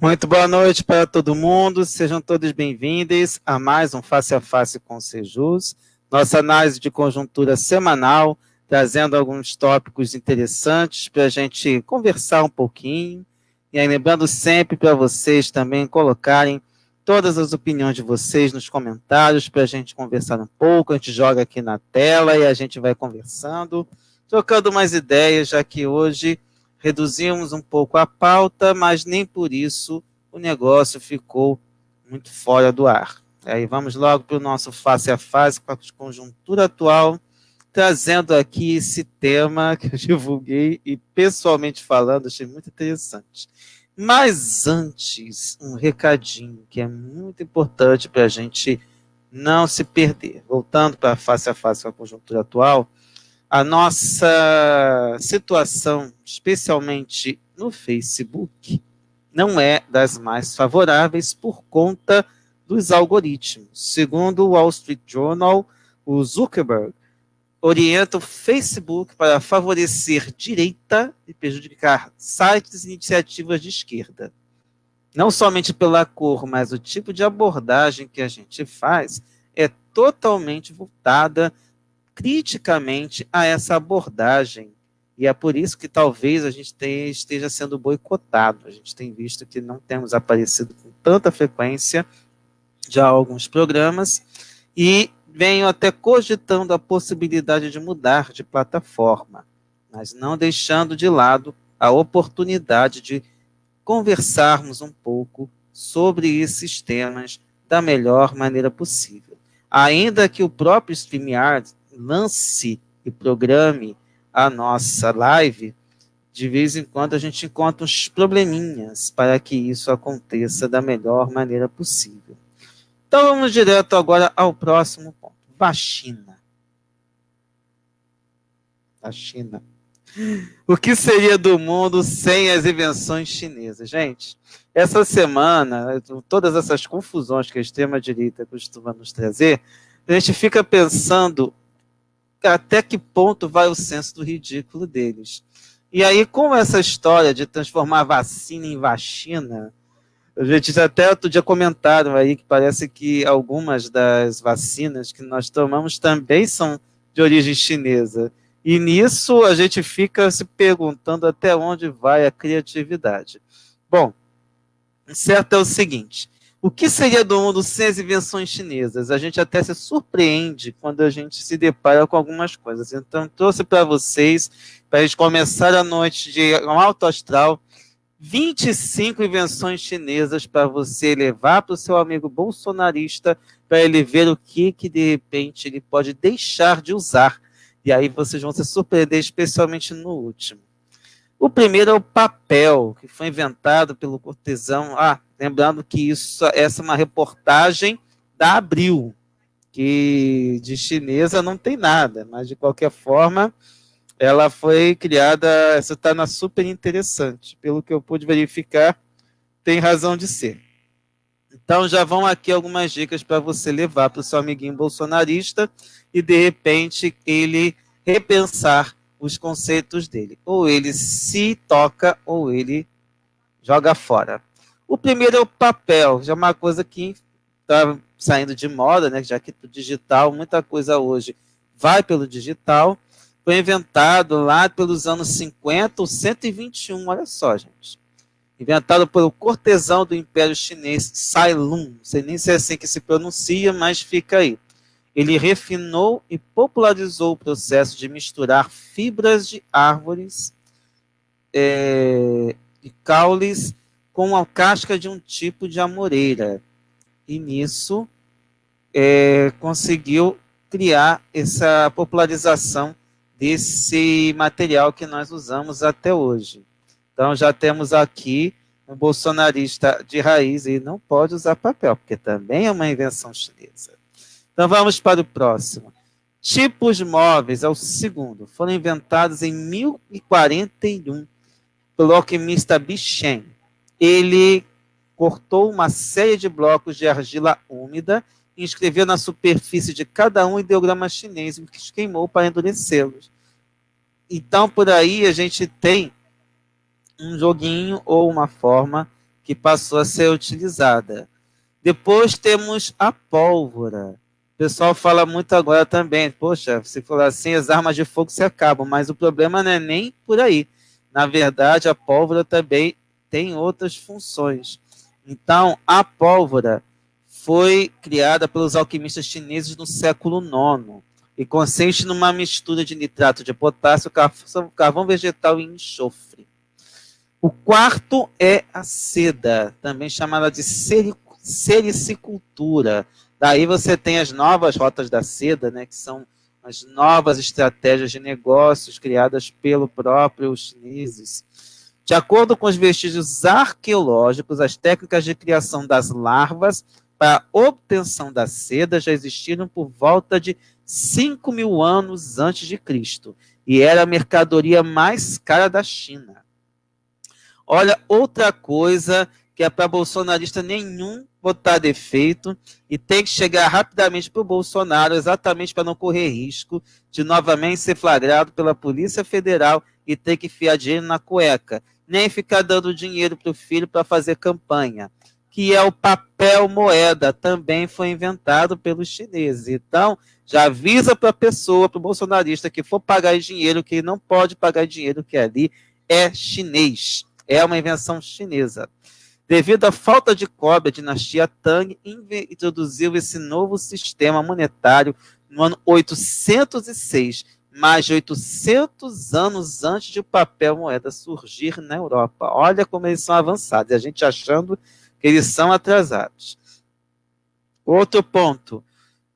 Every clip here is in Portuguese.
Muito boa noite para todo mundo, sejam todos bem-vindos a mais um Face a Face com o Sejus, nossa análise de conjuntura semanal, trazendo alguns tópicos interessantes para a gente conversar um pouquinho, e aí lembrando sempre para vocês também colocarem todas as opiniões de vocês nos comentários para a gente conversar um pouco, a gente joga aqui na tela e a gente vai conversando, trocando umas ideias, já que hoje reduzimos um pouco a pauta, mas nem por isso o negócio ficou muito fora do ar. Aí vamos logo para o nosso face a face com a conjuntura atual, trazendo aqui esse tema que eu divulguei e pessoalmente falando, achei muito interessante. Mas antes, um recadinho que é muito importante para a gente não se perder. Voltando para face a face com a conjuntura atual, a nossa situação, especialmente no Facebook, não é das mais favoráveis por conta dos algoritmos. Segundo o Wall Street Journal, o Zuckerberg orienta o Facebook para favorecer direita e prejudicar sites e iniciativas de esquerda. Não somente pela cor, mas o tipo de abordagem que a gente faz é totalmente voltada criticamente a essa abordagem. E é por isso que talvez a gente esteja sendo boicotado. A gente tem visto que não temos aparecido com tanta frequência já alguns programas e venho até cogitando a possibilidade de mudar de plataforma, mas não deixando de lado a oportunidade de conversarmos um pouco sobre esses temas da melhor maneira possível. Ainda que o próprio StreamYard lance e programe a nossa live, de vez em quando a gente encontra uns probleminhas para que isso aconteça da melhor maneira possível. Então vamos direto agora ao próximo ponto. Vacina. A China. O que seria do mundo sem as invenções chinesas? Gente, essa semana, todas essas confusões que a extrema-direita costuma nos trazer, a gente fica pensando até que ponto vai o senso do ridículo deles. E aí, com essa história de transformar vacina em vacina, a gente até outro dia comentaram aí que parece que algumas das vacinas que nós tomamos também são de origem chinesa. E nisso a gente fica se perguntando até onde vai a criatividade. Bom, o certo é o seguinte: o que seria do mundo sem as invenções chinesas? A gente até se surpreende quando a gente se depara com algumas coisas. Então, trouxe para vocês, para a gente começar a noite de um alto astral, 25 invenções chinesas para você levar para o seu amigo bolsonarista, para ele ver o que de repente ele pode deixar de usar. E aí vocês vão se surpreender, especialmente no último. O primeiro é o papel, que foi inventado pelo cortesão. Lembrando que essa é uma reportagem da Abril, que de chinesa não tem nada, mas de qualquer forma ela foi criada, essa está na super interessante, pelo que eu pude verificar, tem razão de ser. Então já vão aqui algumas dicas para você levar para o seu amiguinho bolsonarista e de repente ele repensar os conceitos dele. Ou ele se toca ou ele joga fora. O primeiro é o papel, já é uma coisa que está saindo de moda, né? Já que o digital, muita coisa hoje vai pelo digital. Foi inventado lá pelos anos 50 ou 121, olha só, gente. Inventado pelo cortesão do Império Chinês, Cai Lun. Não sei nem se é assim que se pronuncia, mas fica aí. Ele refinou e popularizou o processo de misturar fibras de árvores e caules com a casca de um tipo de amoreira. E nisso conseguiu criar essa popularização desse material que nós usamos até hoje. Então já temos aqui um bolsonarista de raiz e não pode usar papel, porque também é uma invenção chinesa. Então vamos para o próximo. Tipos móveis é o segundo. Foram inventados em 1041 pelo alquimista Bichen. Ele cortou uma série de blocos de argila úmida e escreveu na superfície de cada um ideograma chinês que os queimou para endurecê-los. Então, por aí a gente tem um joguinho ou uma forma que passou a ser utilizada. Depois temos a pólvora. O pessoal fala muito agora também, poxa, se for assim, as armas de fogo se acabam, mas o problema não é nem por aí. Na verdade, a pólvora também tem outras funções. Então, a pólvora foi criada pelos alquimistas chineses no século IX e consiste numa mistura de nitrato de potássio, carvão vegetal e enxofre. O quarto é a seda, também chamada de sericicultura. Daí você tem as novas rotas da seda, né, que são as novas estratégias de negócios criadas pelo próprio chineses. De acordo com os vestígios arqueológicos, as técnicas de criação das larvas para a obtenção da seda já existiram por volta de 5.000 anos antes de Cristo e era a mercadoria mais cara da China. Olha, outra coisa que é para bolsonarista nenhum botar defeito e tem que chegar rapidamente para o Bolsonaro, exatamente para não correr risco de novamente ser flagrado pela Polícia Federal e ter que enfiar dinheiro na cueca, nem ficar dando dinheiro para o filho para fazer campanha, que é o papel moeda, também foi inventado pelos chineses. Então, já avisa para a pessoa, para o bolsonarista, que for pagar dinheiro, que não pode pagar dinheiro, que ali é chinês. É uma invenção chinesa. Devido à falta de cobre, a dinastia Tang introduziu esse novo sistema monetário no ano 806, mais de 800 anos antes de o papel moeda surgir na Europa. Olha como eles são avançados, e a gente achando que eles são atrasados. Outro ponto,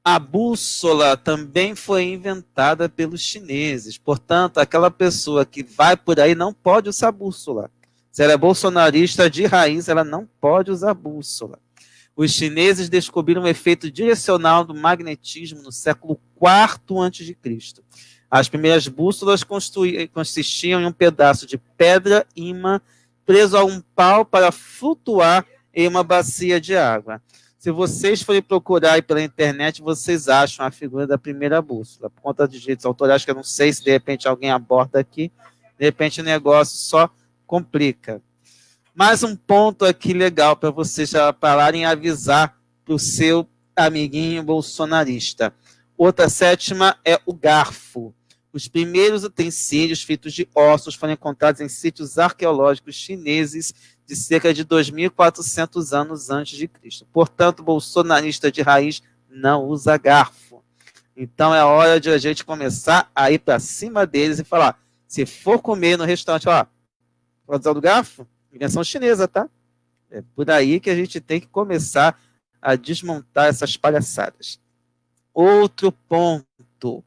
a bússola também foi inventada pelos chineses, portanto, aquela pessoa que vai por aí não pode usar bússola. Se ela é bolsonarista de raiz, ela não pode usar bússola. Os chineses descobriram o efeito direcional do magnetismo no século IV a.C. As primeiras bússolas consistiam em um pedaço de pedra ímã preso a um pau para flutuar em uma bacia de água. Se vocês forem procurar aí pela internet, vocês acham a figura da primeira bússola. Por conta de direitos autorais, que eu não sei se de repente alguém aborda aqui, de repente o negócio só complica. Mais um ponto aqui legal para vocês já pararem e avisar para o seu amiguinho bolsonarista. Outra sétima é o garfo. Os primeiros utensílios feitos de ossos foram encontrados em sítios arqueológicos chineses de cerca de 2.400 anos antes de Cristo. Portanto, bolsonarista de raiz não usa garfo. Então é hora de a gente começar a ir para cima deles e falar, se for comer no restaurante, ó, pode usar do garfo? Invenção chinesa, tá? É por aí que a gente tem que começar a desmontar essas palhaçadas. Outro ponto,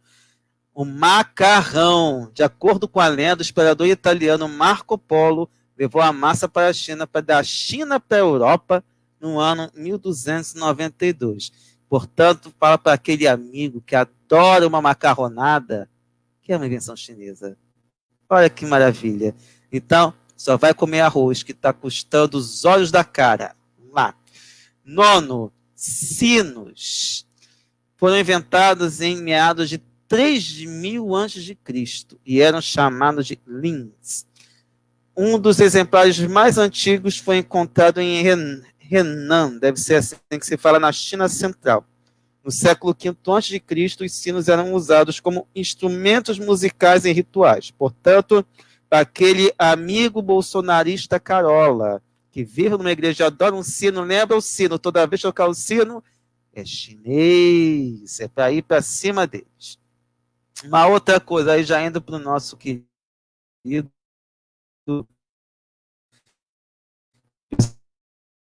o macarrão. De acordo com a lenda, o explorador italiano Marco Polo levou a massa para a China, da China para a Europa, no ano 1292. Portanto, fala para aquele amigo que adora uma macarronada, que é uma invenção chinesa. Olha que maravilha. Então, só vai comer arroz, que está custando os olhos da cara. Vamos lá. Nono, sinos. Foram inventados em meados de 3.000 a.C. e eram chamados de lins. Um dos exemplares mais antigos foi encontrado em Henan, deve ser assim que se fala, na China Central. No século V a.C., os sinos eram usados como instrumentos musicais em rituais. Portanto, para aquele amigo bolsonarista Carola, que vive numa igreja e adora um sino, lembra o sino, toda vez que tocar o sino, é chinês, é para ir para cima deles. Uma outra coisa, aí já indo para o nosso querido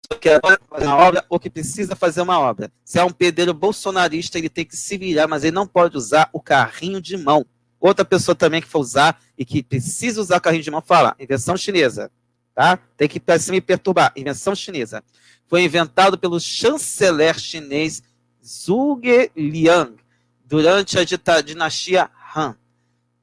que quer fazer uma obra ou que precisa fazer uma obra. Se é um pedreiro bolsonarista, ele tem que se virar, mas ele não pode usar o carrinho de mão. Outra pessoa também que for usar e que precisa usar carrinho de mão, fala, invenção chinesa. Tá? Tem que ir para cima e perturbar, invenção chinesa. Foi inventado pelo chanceler chinês Zhuge Liang durante a dinastia Han.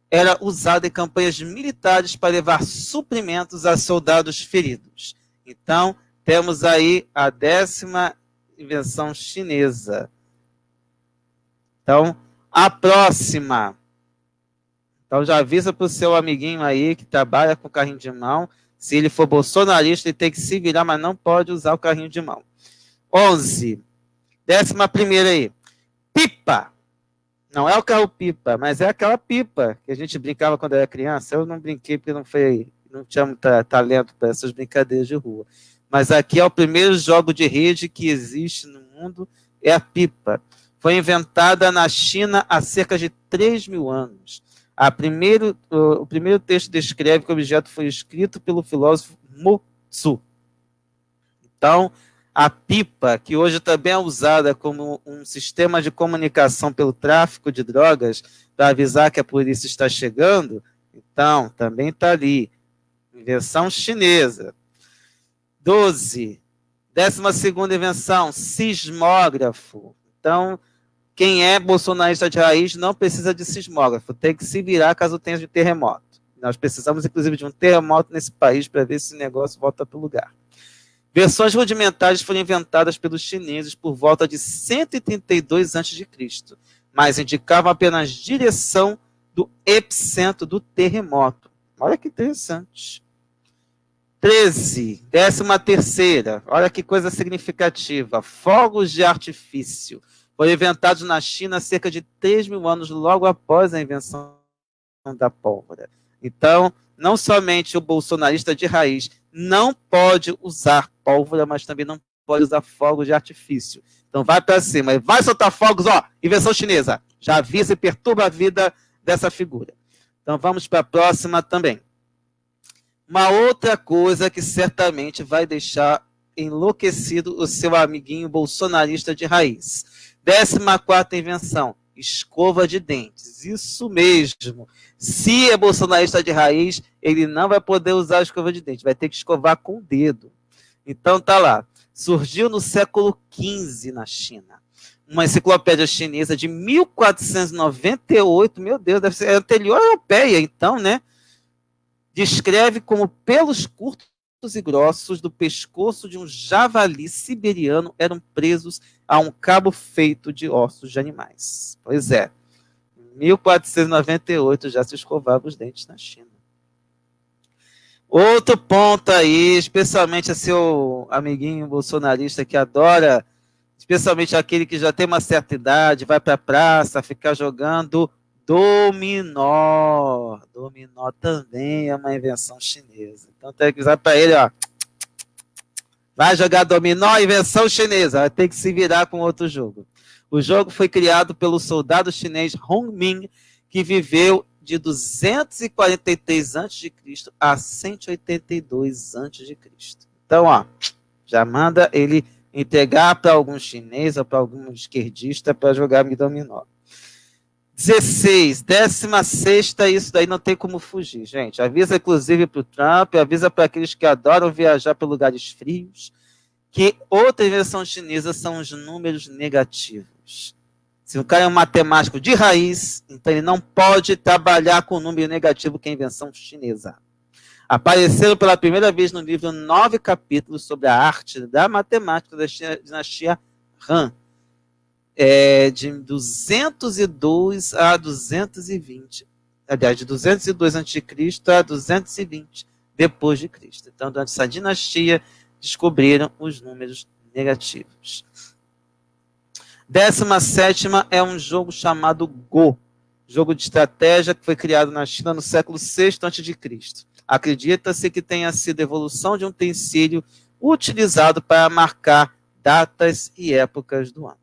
Era usado em campanhas militares para levar suprimentos a soldados feridos. Então, temos aí a 10ª invenção chinesa. Então, a próxima. Então, já avisa para o seu amiguinho aí que trabalha com carrinho de mão. Se ele for bolsonarista, ele tem que se virar, mas não pode usar o carrinho de mão. 11. 11ª aí. Pipa. Não é o carro-pipa, mas é aquela pipa que a gente brincava quando era criança. Eu não brinquei porque não tinha muito talento para essas brincadeiras de rua. Mas aqui é o primeiro jogo de rede que existe no mundo, é a pipa. Foi inventada na China há cerca de 3.000 anos. O primeiro texto descreve que o objeto foi escrito pelo filósofo Mo Tzu. Então, a pipa, que hoje também é usada como um sistema de comunicação pelo tráfico de drogas, para avisar que a polícia está chegando, então, também está ali. Invenção chinesa. 12. 12ª invenção, sismógrafo. Então, quem é bolsonarista de raiz não precisa de sismógrafo, tem que se virar caso tenha de terremoto. Nós precisamos, inclusive, de um terremoto nesse país para ver se esse negócio volta para o lugar. Versões rudimentares foram inventadas pelos chineses por volta de 132 a.C., mas indicavam apenas direção do epicentro do terremoto. Olha que interessante. 13, 13ª, olha que coisa significativa, fogos de artifício. Foram inventados na China há cerca de 3.000 anos, logo após a invenção da pólvora. Então, não somente o bolsonarista de raiz não pode usar pólvora, mas também não pode usar fogos de artifício. Então, vai para cima, vai soltar fogos, ó, invenção chinesa. Já avisa e perturba a vida dessa figura. Então, vamos para a próxima também. Uma outra coisa que certamente vai deixar enlouquecido o seu amiguinho bolsonarista de raiz. 14ª invenção, escova de dentes. Isso mesmo. Se é bolsonarista de raiz, ele não vai poder usar a escova de dente, vai ter que escovar com o dedo. Então tá lá. Surgiu no século XV na China. Uma enciclopédia chinesa de 1498, meu Deus, deve ser anterior à europeia, então, né? Descreve como pelos curtos e grossos do pescoço de um javali siberiano eram presos a um cabo feito de ossos de animais. Pois é, em 1498 já se escovava os dentes na China. Outro ponto aí, especialmente a seu amiguinho bolsonarista que adora, especialmente aquele que já tem uma certa idade, vai para a praça ficar jogando dominó. Dominó também é uma invenção chinesa. Então tem que usar para ele, ó. Vai jogar dominó, invenção chinesa. Vai ter que se virar com outro jogo. O jogo foi criado pelo soldado chinês Hong Ming, que viveu de 243 a.C. a 182 a.C. Então, ó, já manda ele entregar para algum chinês ou para algum esquerdista para jogar dominó. 16, 16ª, isso daí não tem como fugir, gente. Avisa, inclusive, para o Trump, avisa para aqueles que adoram viajar para lugares frios, que outra invenção chinesa são os números negativos. Se o cara é um matemático de raiz, então ele não pode trabalhar com número negativo, que é a invenção chinesa. Apareceram pela primeira vez no livro 9 capítulos sobre a arte da matemática da dinastia Han. De 202 a 220. Aliás, de 202 a.C. a 220 depois de Cristo. Então, durante essa dinastia, descobriram os números negativos. 17ª é um jogo chamado Go, jogo de estratégia que foi criado na China no século VI a.C. Acredita-se que tenha sido a evolução de um utensílio utilizado para marcar datas e épocas do ano.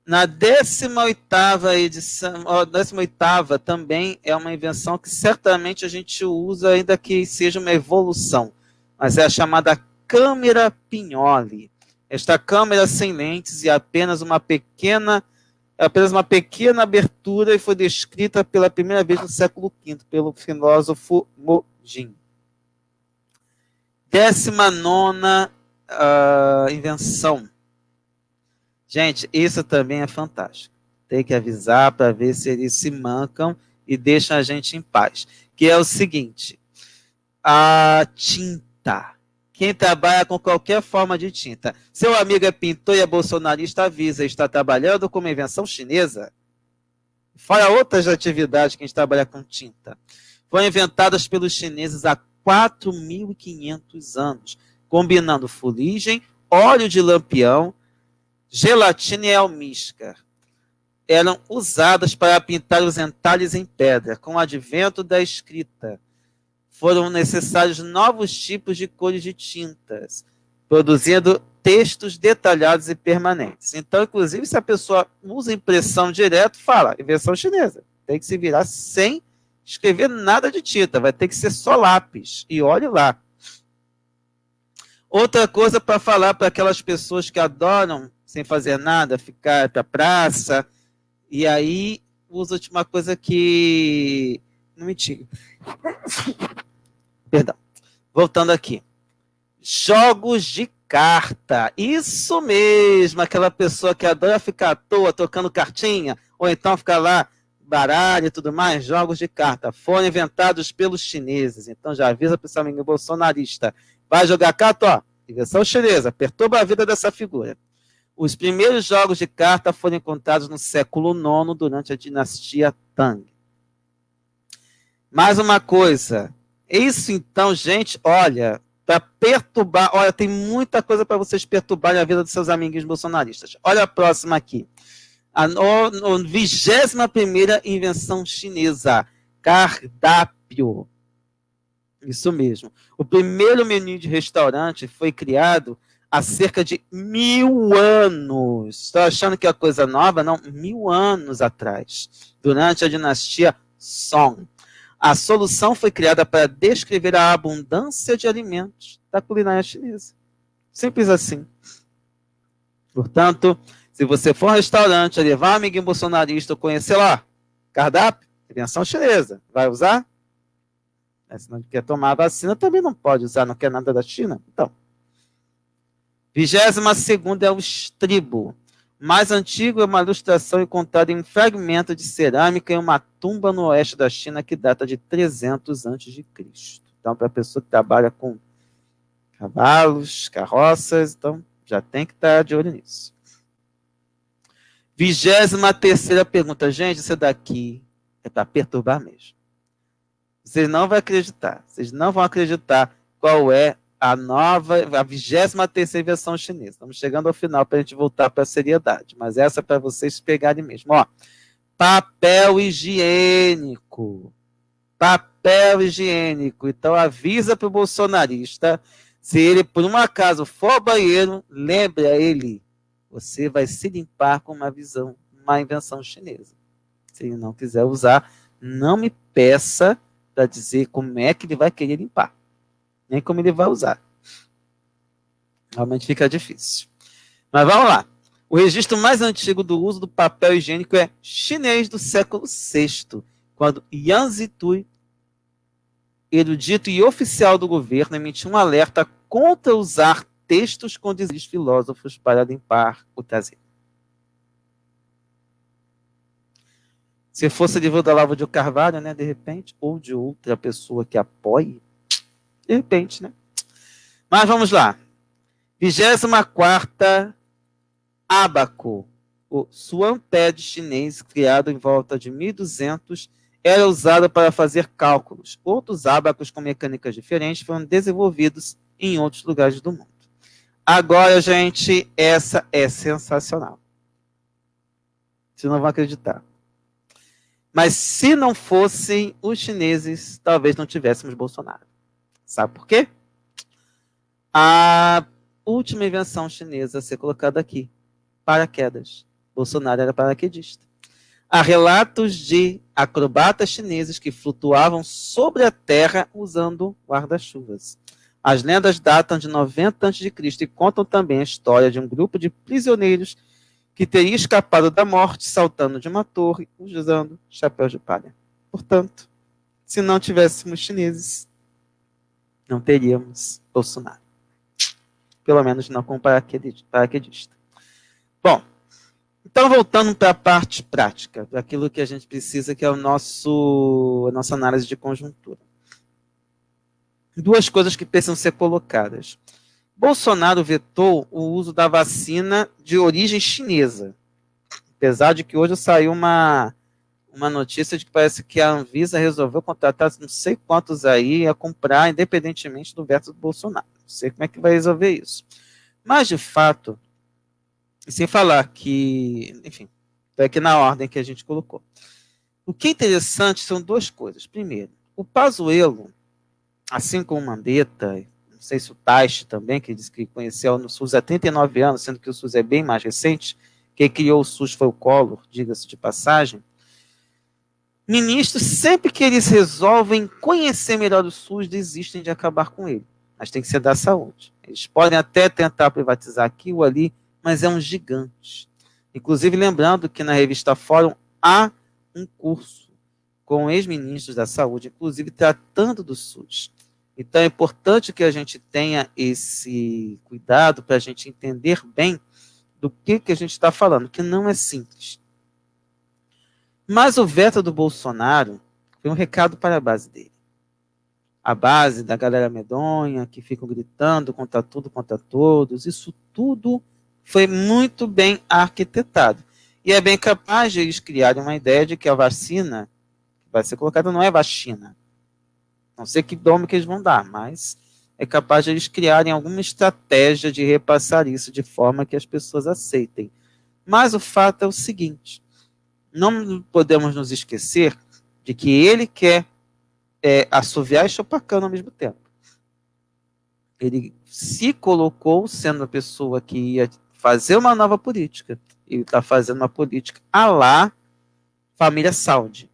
Na 18ª edição, 18ª também é uma invenção que certamente a gente usa, ainda que seja uma evolução, mas é a chamada câmera Pignoli. Esta câmera sem lentes e apenas uma pequena abertura, e foi descrita pela primeira vez no século V pelo filósofo Mo Jin. 19ª invenção. Gente, isso também é fantástico. Tem que avisar para ver se eles se mancam e deixam a gente em paz. Que é o seguinte, a tinta. Quem trabalha com qualquer forma de tinta. Seu amigo é pintor e é bolsonarista, avisa, está trabalhando com uma invenção chinesa? Fora outras atividades que a gente trabalha com tinta. Foram inventadas pelos chineses há 4.500 anos, combinando fuligem, óleo de lampião, gelatina e almíscar. Eram usadas para pintar os entalhes em pedra. Com o advento da escrita, foram necessários novos tipos de cores de tintas, produzindo textos detalhados e permanentes. Então, inclusive, se a pessoa usa impressão direto, fala, invenção chinesa. Tem que se virar sem escrever nada de tinta, vai ter que ser só lápis. E olhe lá. Outra coisa para falar para aquelas pessoas que adoram, sem fazer nada, ficar para praça, e aí usa uma coisa que... Não mentira. Perdão. Voltando aqui. Jogos de carta. Isso mesmo, aquela pessoa que adora ficar à toa tocando cartinha, ou então ficar lá baralho e tudo mais, jogos de carta. Foram inventados pelos chineses. Então já avisa para o seu amigo bolsonarista. Vai jogar carta, ó. Invenção chinesa. Perturba a vida dessa figura. Os primeiros jogos de carta foram encontrados no século IX, durante a dinastia Tang. Mais uma coisa. Isso então, gente, olha, para perturbar, olha, tem muita coisa para vocês perturbarem a vida dos seus amiguinhos bolsonaristas. Olha a próxima aqui. A 21ª invenção chinesa, cardápio. Isso mesmo. O primeiro menu de restaurante foi criado há cerca de 1000 anos. Estou achando que é coisa nova? Não, 1000 anos atrás, durante a dinastia Song. A solução foi criada para descrever a abundância de alimentos da culinária chinesa. Simples assim. Portanto, se você for a um restaurante, levar um amiguinho bolsonarista, conhecer lá, cardápio, invenção chinesa, vai usar? Se não quer tomar a vacina, também não pode usar, não quer nada da China. Então, 22ª é o estribo. Mais antigo é uma ilustração encontrada em um fragmento de cerâmica em uma tumba no oeste da China que data de 300 a.C. Então, para a pessoa que trabalha com cavalos, carroças, então já tem que estar de olho nisso. 23ª pergunta. Gente, isso daqui é para perturbar mesmo. Vocês não vão acreditar. Vocês não vão acreditar qual é a 23ª invenção chinesa. Estamos chegando ao final para a gente voltar para a seriedade. Mas essa é para vocês pegarem mesmo. Ó, papel higiênico. Papel higiênico. Então avisa para o bolsonarista, se ele por um acaso for ao banheiro, lembre a ele, você vai se limpar com uma invenção chinesa. Se ele não quiser usar, não me peça para dizer como é que ele vai querer limpar. Nem como ele vai usar. Realmente fica difícil. Mas vamos lá. O registro mais antigo do uso do papel higiênico é chinês do século VI, quando Yan Zitui, erudito e oficial do governo, emitiu um alerta contra usar textos condizentes de filósofos para limpar o traseiro. Se fosse livro da Olavo de Carvalho, né, de repente, ou de outra pessoa que apoie, de repente, né? Mas vamos lá. 24ª, ábaco. O suanped chinês, criado em volta de 1200, era usado para fazer cálculos. Outros ábacos com mecânicas diferentes foram desenvolvidos em outros lugares do mundo. Agora, gente, essa é sensacional. Vocês não vão acreditar. Mas se não fossem os chineses, talvez não tivéssemos Bolsonaro. Sabe por quê? A última invenção chinesa a ser colocada aqui, paraquedas. Bolsonaro era paraquedista. Há relatos de acrobatas chineses que flutuavam sobre a terra usando guarda-chuvas. As lendas datam de 90 a.C. e contam também a história de um grupo de prisioneiros que teria escapado da morte saltando de uma torre usando chapéus de palha. Portanto, se não tivéssemos chineses, não teríamos Bolsonaro. Pelo menos não como paraquedista. Bom, então voltando para a parte prática, para aquilo que a gente precisa, que é a nossa análise de conjuntura. Duas coisas que precisam ser colocadas. Bolsonaro vetou o uso da vacina de origem chinesa. Apesar de que hoje saiu uma notícia de que parece que a Anvisa resolveu contratar não sei quantos aí a comprar, independentemente do veto do Bolsonaro. Não sei como é que vai resolver isso. Mas, de fato, sem falar que, enfim, está aqui na ordem que a gente colocou. O que é interessante são duas coisas. Primeiro, o Pazuello, assim como o Mandetta, não sei se o Taixe também, que disse que conheceu no SUS há 39 anos, sendo que o SUS é bem mais recente, quem criou o SUS foi o Collor, diga-se de passagem. Ministros, sempre que eles resolvem conhecer melhor o SUS, desistem de acabar com ele. Mas tem que ser da saúde. Eles podem até tentar privatizar aqui ou ali, mas é um gigante. Inclusive, lembrando que na revista Fórum há um curso com ex-ministros da saúde, inclusive tratando do SUS. Então é importante que a gente tenha esse cuidado para a gente entender bem do que a gente está falando, que não é simples. Mas o veto do Bolsonaro foi um recado para a base dele. A base da galera medonha, que ficam gritando contra tudo, contra todos, isso tudo foi muito bem arquitetado. E é bem capaz de eles criarem uma ideia de que a vacina que vai ser colocada não é vacina. Não sei que nome que eles vão dar, mas é capaz de eles criarem alguma estratégia de repassar isso de forma que as pessoas aceitem. Mas o fato é o seguinte, não podemos nos esquecer de que ele quer assoviar e chupar cana ao mesmo tempo. Ele se colocou sendo a pessoa que ia fazer uma nova política. Ele está fazendo uma política à la família Saudi.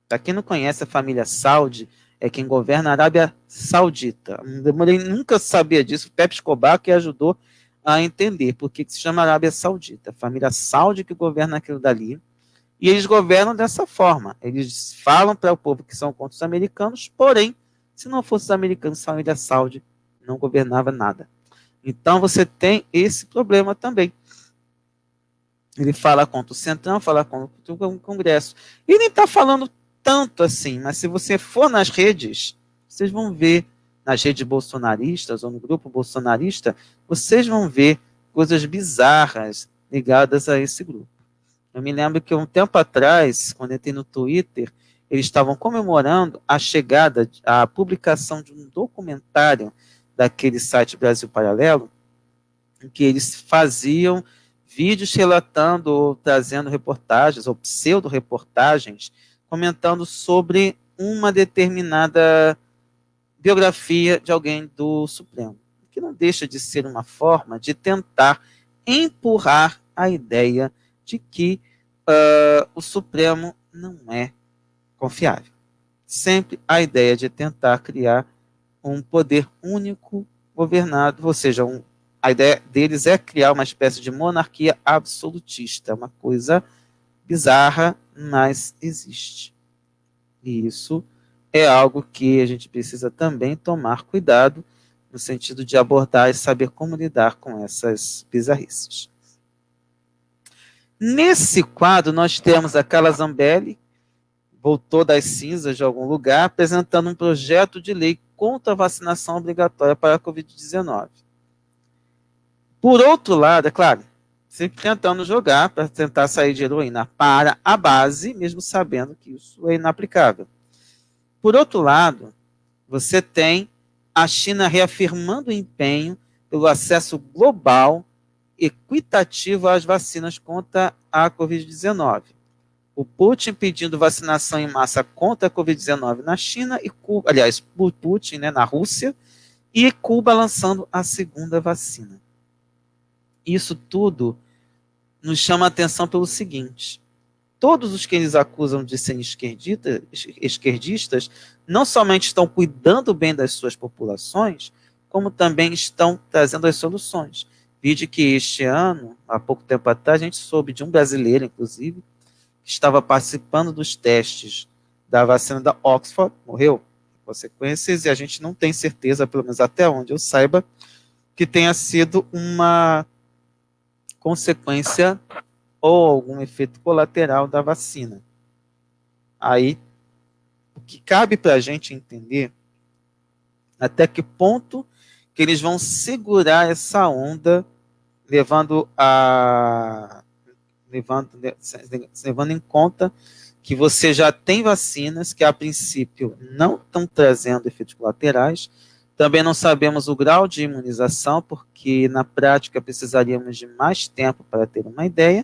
Para quem não conhece a família Saudi, é quem governa a Arábia Saudita. Nunca sabia disso. O Pepe Escobar que ajudou a entender por que se chama Arábia Saudita. A família Saudi que governa aquilo dali. E eles governam dessa forma. Eles falam para o povo que são contra os americanos, porém, se não fossem os americanos, a família Saudi não governava nada. Então você tem esse problema também. Ele fala contra o Centrão, fala contra o Congresso. E nem está falando tanto assim, mas se você for nas redes, vocês vão ver, nas redes bolsonaristas ou no grupo bolsonarista, vocês vão ver coisas bizarras ligadas a esse grupo. Eu me lembro que um tempo atrás, quando entrei no Twitter, eles estavam comemorando a chegada, a publicação de um documentário daquele site Brasil Paralelo, em que eles faziam vídeos relatando ou trazendo reportagens, ou pseudo-reportagens, comentando sobre uma determinada biografia de alguém do Supremo, que não deixa de ser uma forma de tentar empurrar a ideia de que o Supremo não é confiável. Sempre a ideia de tentar criar um poder único governado, ou seja, a ideia deles é criar uma espécie de monarquia absolutista, uma coisa bizarra, mas existe. E isso é algo que a gente precisa também tomar cuidado, no sentido de abordar e saber como lidar com essas bizarrices. Nesse quadro, nós temos a Carla Zambelli, voltou das cinzas de algum lugar, apresentando um projeto de lei contra a vacinação obrigatória para a Covid-19. Por outro lado, é claro, sempre tentando jogar para tentar sair de heroína para a base, mesmo sabendo que isso é inaplicável. Por outro lado, você tem a China reafirmando o empenho pelo acesso global equitativo às vacinas contra a Covid-19. O Putin pedindo vacinação em massa contra a Covid-19 na China, e Cuba, aliás, o Putin, né, na Rússia, e Cuba lançando a segunda vacina. Isso tudo nos chama a atenção pelo seguinte: todos os que eles acusam de serem esquerdistas não somente estão cuidando bem das suas populações, como também estão trazendo as soluções. Vide que este ano, há pouco tempo atrás, a gente soube de um brasileiro, inclusive, que estava participando dos testes da vacina da Oxford, morreu em consequências, e a gente não tem certeza, pelo menos até onde eu saiba, que tenha sido uma consequência ou algum efeito colateral da vacina. Aí, o que cabe para a gente entender até que ponto que eles vão segurar essa onda, levando em conta que você já tem vacinas que, a princípio, não estão trazendo efeitos colaterais. Também não sabemos o grau de imunização, porque, na prática, precisaríamos de mais tempo para ter uma ideia,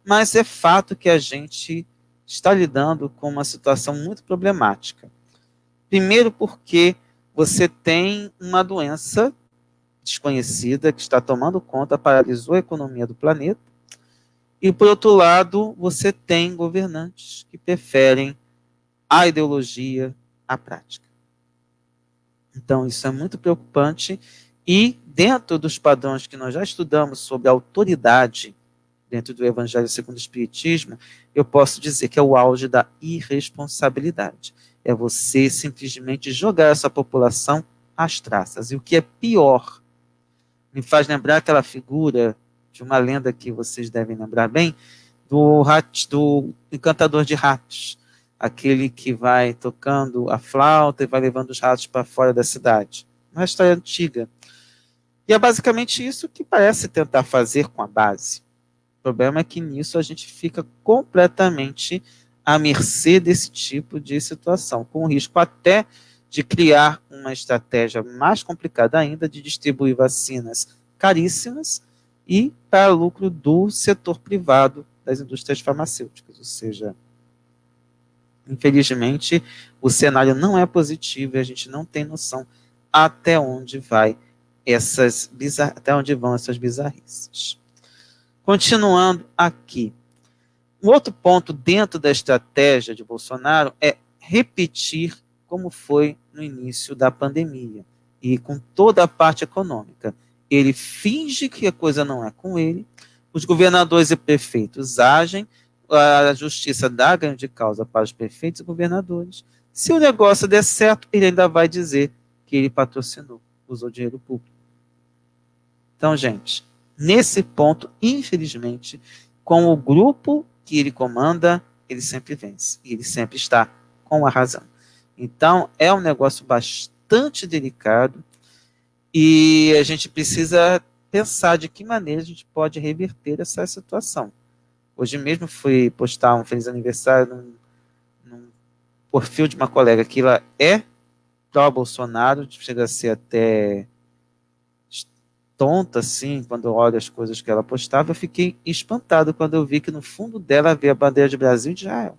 mas é fato que a gente está lidando com uma situação muito problemática. Primeiro porque você tem uma doença desconhecida que está tomando conta, paralisou a economia do planeta, e, por outro lado, você tem governantes que preferem a ideologia à prática. Então, isso é muito preocupante, e dentro dos padrões que nós já estudamos sobre a autoridade dentro do Evangelho segundo o Espiritismo, eu posso dizer que é o auge da irresponsabilidade. É você simplesmente jogar essa população às traças. E o que é pior, me faz lembrar aquela figura de uma lenda que vocês devem lembrar bem, do encantador de ratos, aquele que vai tocando a flauta e vai levando os ratos para fora da cidade. Uma história antiga. E é basicamente isso que parece tentar fazer com a base. O problema é que nisso a gente fica completamente à mercê desse tipo de situação, com o risco até de criar uma estratégia mais complicada ainda de distribuir vacinas caríssimas e para lucro do setor privado das indústrias farmacêuticas. Ou seja, infelizmente, o cenário não é positivo e a gente não tem noção até onde vão essas bizarrices. Continuando aqui. Um outro ponto dentro da estratégia de Bolsonaro é repetir como foi no início da pandemia e com toda a parte econômica. Ele finge que a coisa não é com ele, os governadores e prefeitos agem, a justiça dá ganho de causa para os prefeitos e governadores. Se o negócio der certo, ele ainda vai dizer que ele patrocinou, usou dinheiro público. Então, gente, nesse ponto, infelizmente, com o grupo que ele comanda, ele sempre vence. E ele sempre está com a razão. Então, é um negócio bastante delicado e a gente precisa pensar de que maneira a gente pode reverter essa situação. Hoje mesmo fui postar um feliz aniversário num perfil de uma colega que ela é pró-Bolsonaro, chega a ser até tonta, assim, quando eu olho as coisas que ela postava. Eu fiquei espantado quando eu vi que no fundo dela havia a bandeira de Brasil e de Israel.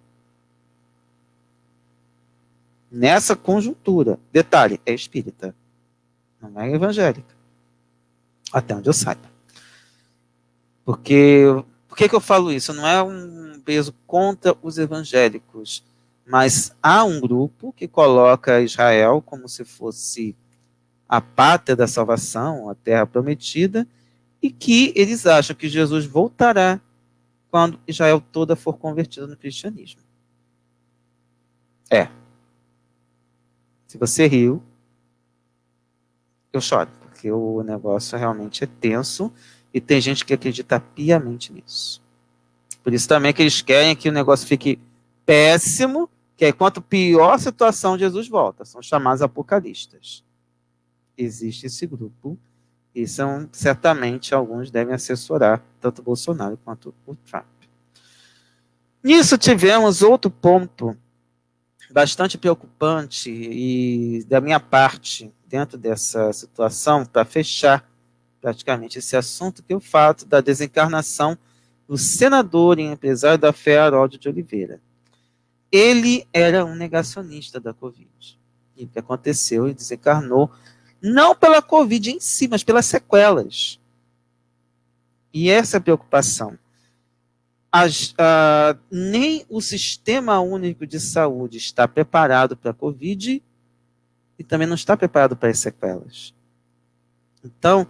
Nessa conjuntura. Detalhe, é espírita, não é evangélica. Até onde eu saiba. Por que eu falo isso? Não é um peso contra os evangélicos, mas há um grupo que coloca Israel como se fosse a pátria da salvação, a terra prometida, e que eles acham que Jesus voltará quando Israel toda for convertida no cristianismo. Se você riu, eu choro, porque o negócio realmente é tenso e tem gente que acredita piamente nisso. Por isso também que eles querem que o negócio fique péssimo, que é quanto pior a situação, Jesus volta. São chamados apocalistas. Existe esse grupo e certamente alguns devem assessorar tanto o Bolsonaro quanto o Trump. Nisso tivemos outro ponto bastante preocupante e da minha parte, dentro dessa situação, para fechar praticamente esse assunto, que é o fato da desencarnação do senador e empresário da fé Harold de Oliveira. Ele era um negacionista da Covid. E o que aconteceu? Ele desencarnou não pela Covid em si, mas pelas sequelas. E essa é a preocupação. Nem o Sistema Único de Saúde está preparado para a Covid e também não está preparado para as sequelas. Então,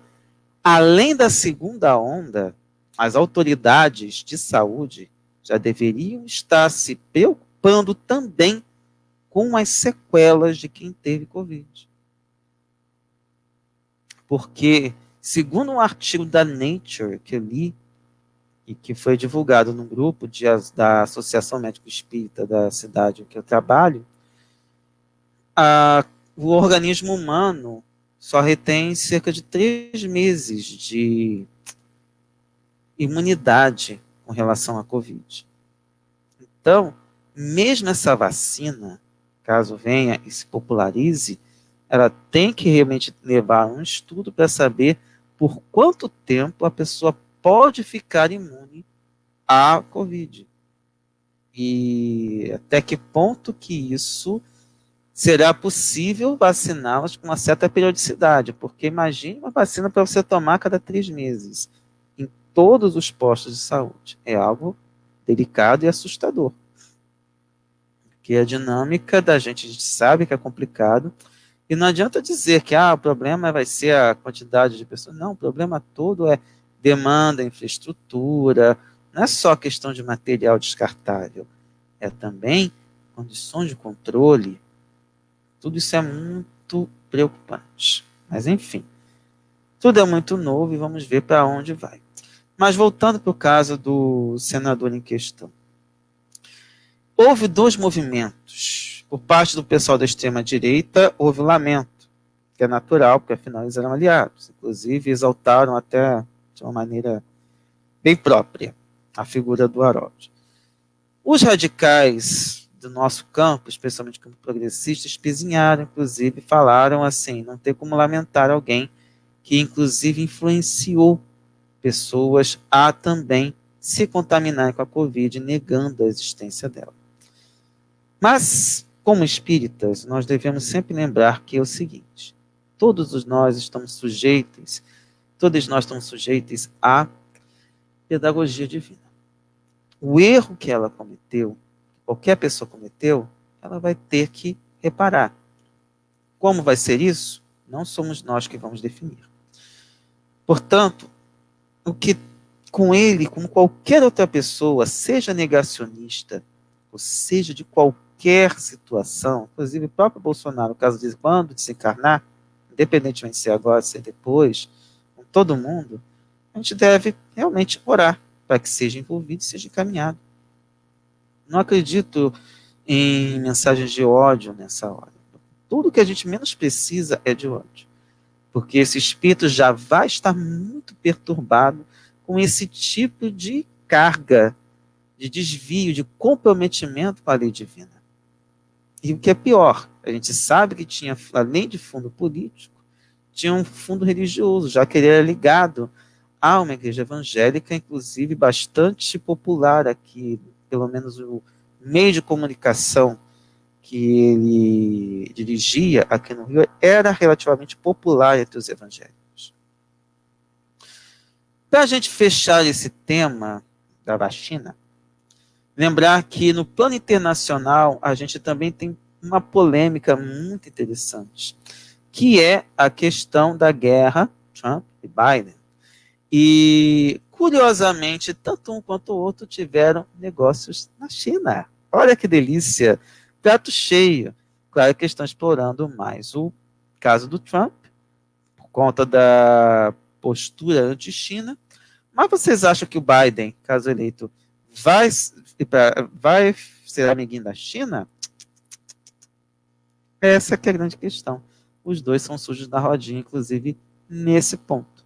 além da segunda onda, as autoridades de saúde já deveriam estar se preocupando também com as sequelas de quem teve Covid. Porque, segundo um artigo da Nature que eu li, e que foi divulgado num grupo da Associação Médico Espírita da cidade em que eu trabalho, o organismo humano só retém cerca de 3 meses de imunidade com relação à Covid. Então, mesmo essa vacina, caso venha e se popularize, ela tem que realmente levar um estudo para saber por quanto tempo a pessoa pode ficar imune à Covid. E até que ponto que isso será possível vaciná-las com uma certa periodicidade, porque imagine uma vacina para você tomar a cada 3 meses, em todos os postos de saúde. É algo delicado e assustador. Porque a dinâmica da gente, a gente sabe que é complicado, e não adianta dizer que o problema vai ser a quantidade de pessoas. Não, o problema todo é demanda, infraestrutura, não é só questão de material descartável, é também condições de controle. Tudo isso é muito preocupante. Mas, enfim, tudo é muito novo e vamos ver para onde vai. Mas, voltando para o caso do senador em questão. Houve 2 movimentos. Por parte do pessoal da extrema-direita, houve lamento, que é natural, porque afinal eles eram aliados. Inclusive, exaltaram até de uma maneira bem própria a figura do Harold. Os radicais do nosso campo, especialmente como progressistas, pezinharam, inclusive, falaram assim, não tem como lamentar alguém que, inclusive, influenciou pessoas a também se contaminarem com a Covid, negando a existência dela. Mas, como espíritas, nós devemos sempre lembrar que é o seguinte, todos nós estamos sujeitos à pedagogia divina. O erro que ela cometeu, qualquer pessoa cometeu, ela vai ter que reparar. Como vai ser isso? Não somos nós que vamos definir. Portanto, o que com ele, como qualquer outra pessoa, seja negacionista, ou seja de qualquer situação, inclusive o próprio Bolsonaro, no caso de quando desencarnar, independentemente se é agora, se é depois, com todo mundo, a gente deve realmente orar para que seja envolvido e seja encaminhado. Não acredito em mensagens de ódio nessa hora. Tudo que a gente menos precisa é de ódio. Porque esse espírito já vai estar muito perturbado com esse tipo de carga, de desvio, de comprometimento com a lei divina. E o que é pior, a gente sabe que tinha, além de fundo político, tinha um fundo religioso, já que ele era ligado a uma igreja evangélica, inclusive bastante popular aqui, pelo menos o meio de comunicação que ele dirigia aqui no Rio era relativamente popular entre os evangélicos. Para a gente fechar esse tema da vacina, lembrar que no plano internacional a gente também tem uma polêmica muito interessante, que é a questão da guerra Trump e Biden. E, curiosamente, tanto um quanto o outro tiveram negócios na China. Olha que delícia, prato cheio. Claro que estão explorando mais o caso do Trump, por conta da postura anti-China. Mas vocês acham que o Biden, caso eleito, vai ser amiguinho da China? Essa que é a grande questão. Os dois são sujos da rodinha, inclusive, nesse ponto.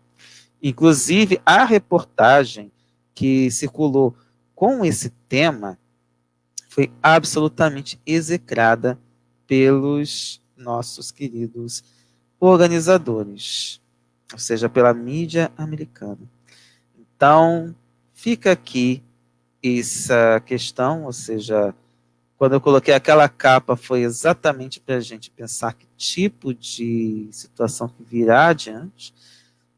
Inclusive, a reportagem que circulou com esse tema foi absolutamente execrada pelos nossos queridos organizadores, ou seja, pela mídia americana. Então, fica aqui essa questão, ou seja, quando eu coloquei aquela capa foi exatamente para a gente pensar que tipo de situação que virá adiante,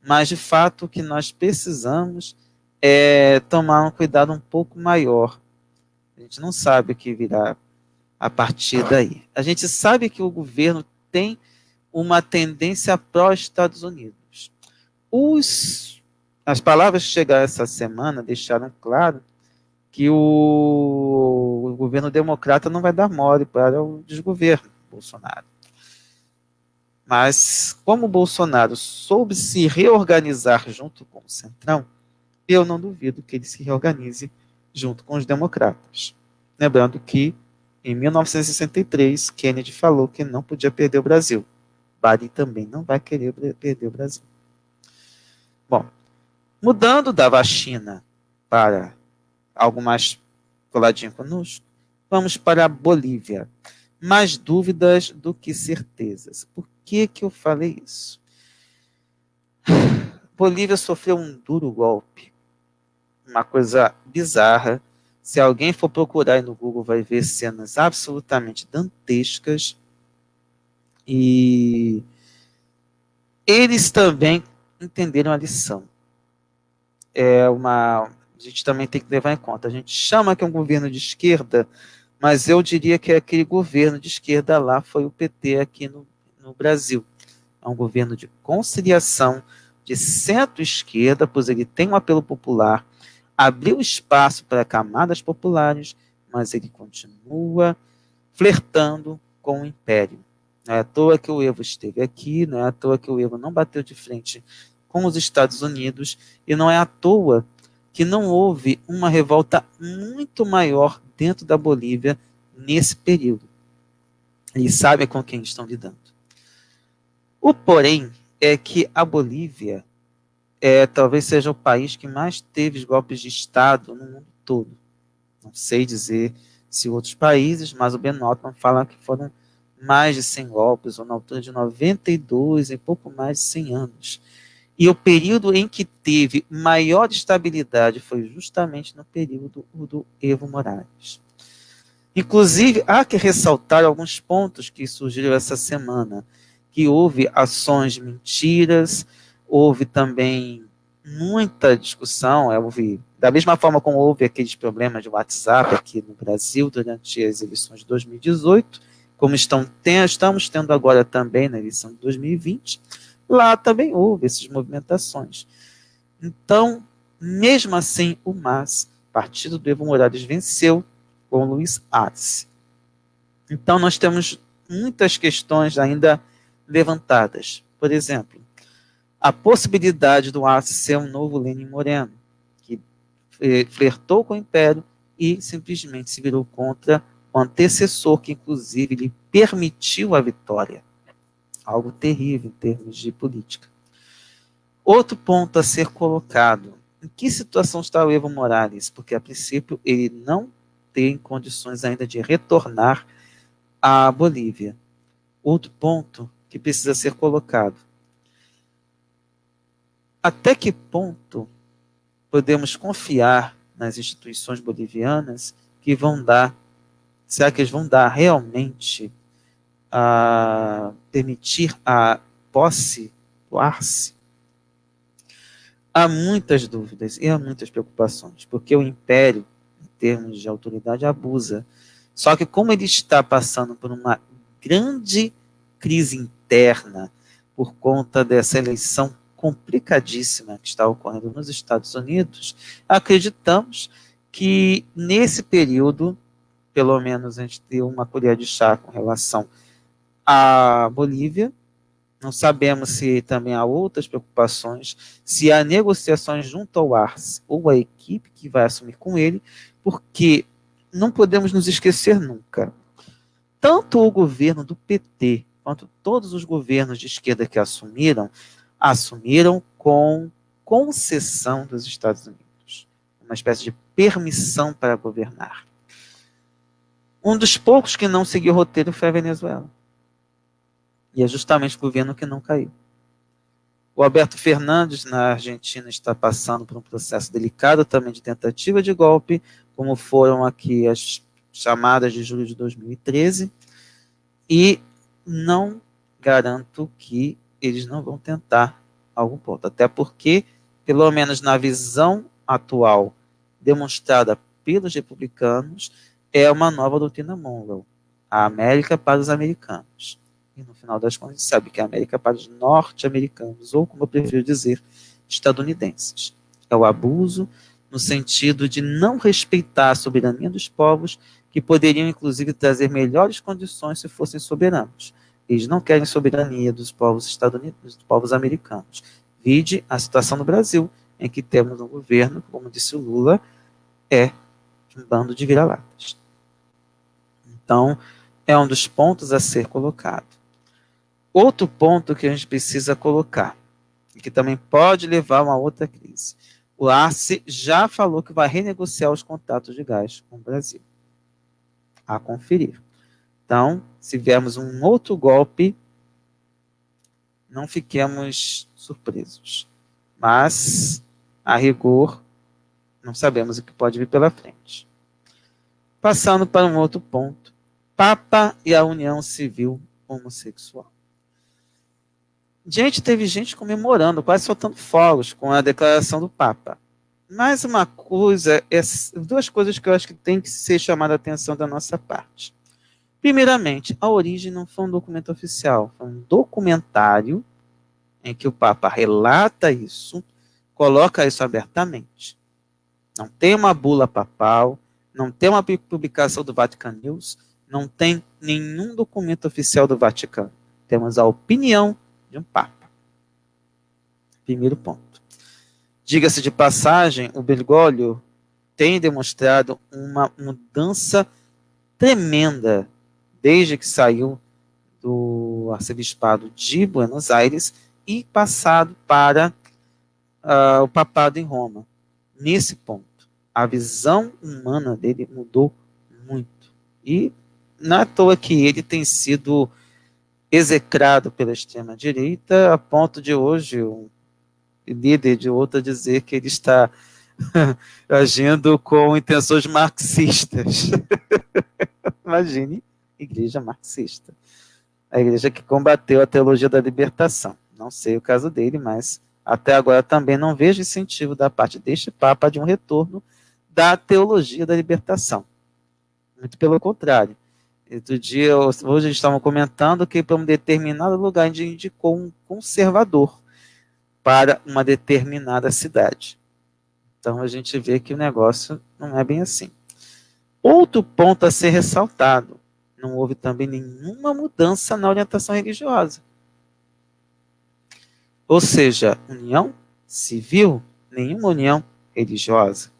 mas de fato o que nós precisamos é tomar um cuidado um pouco maior. A gente não sabe o que virá a partir daí. A gente sabe que o governo tem uma tendência pró-Estados Unidos. As palavras que chegaram essa semana deixaram claro que o governo democrata não vai dar mole para o desgoverno Bolsonaro. Mas, como o Bolsonaro soube se reorganizar junto com o Centrão, eu não duvido que ele se reorganize junto com os democratas. Lembrando que, em 1963, Kennedy falou que não podia perder o Brasil. Biden também não vai querer perder o Brasil. Bom, mudando da vacina para algo mais coladinho conosco, Vamos para a Bolívia. Mais dúvidas do que certezas. Por que eu falei isso? Bolívia sofreu um duro golpe. Uma coisa bizarra. Se alguém for procurar aí no Google, vai ver cenas absolutamente dantescas. E eles também entenderam a lição. A gente também tem que levar em conta. A gente chama que é um governo de esquerda, mas eu diria que aquele governo de esquerda lá foi o PT aqui no Brasil. É um governo de conciliação, de centro-esquerda, pois ele tem um apelo popular, abriu espaço para camadas populares, mas ele continua flertando com o império. Não é à toa que o Evo esteve aqui, não é à toa que o Evo não bateu de frente com os Estados Unidos, e não é à toa que não houve uma revolta muito maior dentro da Bolívia nesse período. Eles sabem com quem estão lidando. O porém é que a Bolívia talvez seja o país que mais teve golpes de Estado no mundo todo. Não sei dizer se outros países, mas o Ben Altman fala que foram mais de 100 golpes, ou na altura de 92, em pouco mais de 100 anos. E o período em que teve maior estabilidade foi justamente no período do Evo Morales. Inclusive, há que ressaltar alguns pontos que surgiram essa semana, que houve ações de mentiras, houve também muita discussão, houve, da mesma forma como houve aqueles problemas de WhatsApp aqui no Brasil durante as eleições de 2018, como estamos tendo agora também na eleição de 2020, lá também houve essas movimentações. Então, mesmo assim, o MAS, partido do Evo Morales, venceu com Luiz Arce. Então, nós temos muitas questões ainda levantadas. Por exemplo, a possibilidade do Arce ser um novo Lenin Moreno, que flertou com o Império e simplesmente se virou contra o antecessor, que inclusive lhe permitiu a vitória. Algo terrível em termos de política. Outro ponto a ser colocado: em que situação está o Evo Morales? Porque, a princípio, ele não tem condições ainda de retornar à Bolívia. Outro ponto que precisa ser colocado: até que ponto podemos confiar nas instituições bolivianas que vão dar, será que eles vão dar realmente permitir a posse do Arce? Há muitas dúvidas e há muitas preocupações, porque o Império, em termos de autoridade, abusa. Só que como ele está passando por uma grande crise interna por conta dessa eleição complicadíssima que está ocorrendo nos Estados Unidos, acreditamos que nesse período, pelo menos a gente deu uma colher de chá com relação à Bolívia. Não sabemos se também há outras preocupações, se há negociações junto ao Arce ou a equipe que vai assumir com ele, porque não podemos nos esquecer nunca. Tanto o governo do PT, quanto todos os governos de esquerda que assumiram com concessão dos Estados Unidos. Uma espécie de permissão para governar. Um dos poucos que não seguiu o roteiro foi a Venezuela. E é justamente o governo que não caiu. O Alberto Fernandes, na Argentina, está passando por um processo delicado também de tentativa de golpe, como foram aqui as chamadas de julho de 2013, e não garanto que eles não vão tentar algum ponto, até porque, pelo menos na visão atual demonstrada pelos republicanos, é uma nova doutrina Monroe, a América para os americanos. E no final das contas, a gente sabe que a América é para os norte-americanos, ou, como eu prefiro dizer, estadunidenses. É o abuso no sentido de não respeitar a soberania dos povos, que poderiam, inclusive, trazer melhores condições se fossem soberanos. Eles não querem soberania dos povos estadunidenses, dos povos americanos. Vide a situação no Brasil, em que temos um governo, como disse o Lula, um bando de vira-latas. Então, é um dos pontos a ser colocado. Outro ponto que a gente precisa colocar, e que também pode levar a uma outra crise. O Arce já falou que vai renegociar os contratos de gás com o Brasil. a conferir. Então, se viermos um outro golpe, não fiquemos surpresos. Mas, a rigor, não sabemos o que pode vir pela frente. Passando para um outro ponto. Papa e a união civil homossexual. Teve gente comemorando, quase soltando fogos com a declaração do Papa. Mas duas coisas que eu acho que tem que ser chamada a atenção da nossa parte. Primeiramente, a origem não foi um documento oficial, foi um documentário em que o Papa relata isso, coloca isso abertamente. Não tem uma bula papal, não tem uma publicação do Vatican News, não tem nenhum documento oficial do Vaticano. Temos a opinião de um Papa. Primeiro ponto. Diga-se de passagem, o Bergoglio tem demonstrado uma mudança tremenda desde que saiu do arcebispado de Buenos Aires e passado para o papado em Roma. Nesse ponto, a visão humana dele mudou muito. E não é à toa que ele tem sido execrado pela extrema-direita, a ponto de hoje um líder de outra dizer que ele está agindo com intenções marxistas. Imagine, igreja marxista. A igreja que combateu a teologia da libertação. Não sei o caso dele, mas até agora também não vejo incentivo da parte deste Papa de um retorno da teologia da libertação. Muito pelo contrário. Outro dia, hoje estavam comentando que para um determinado lugar indicou um conservador para uma determinada cidade. Então a gente vê que o negócio não é bem assim. Outro ponto a ser ressaltado, não houve também nenhuma mudança na orientação religiosa. Ou seja, união civil, nenhuma união religiosa.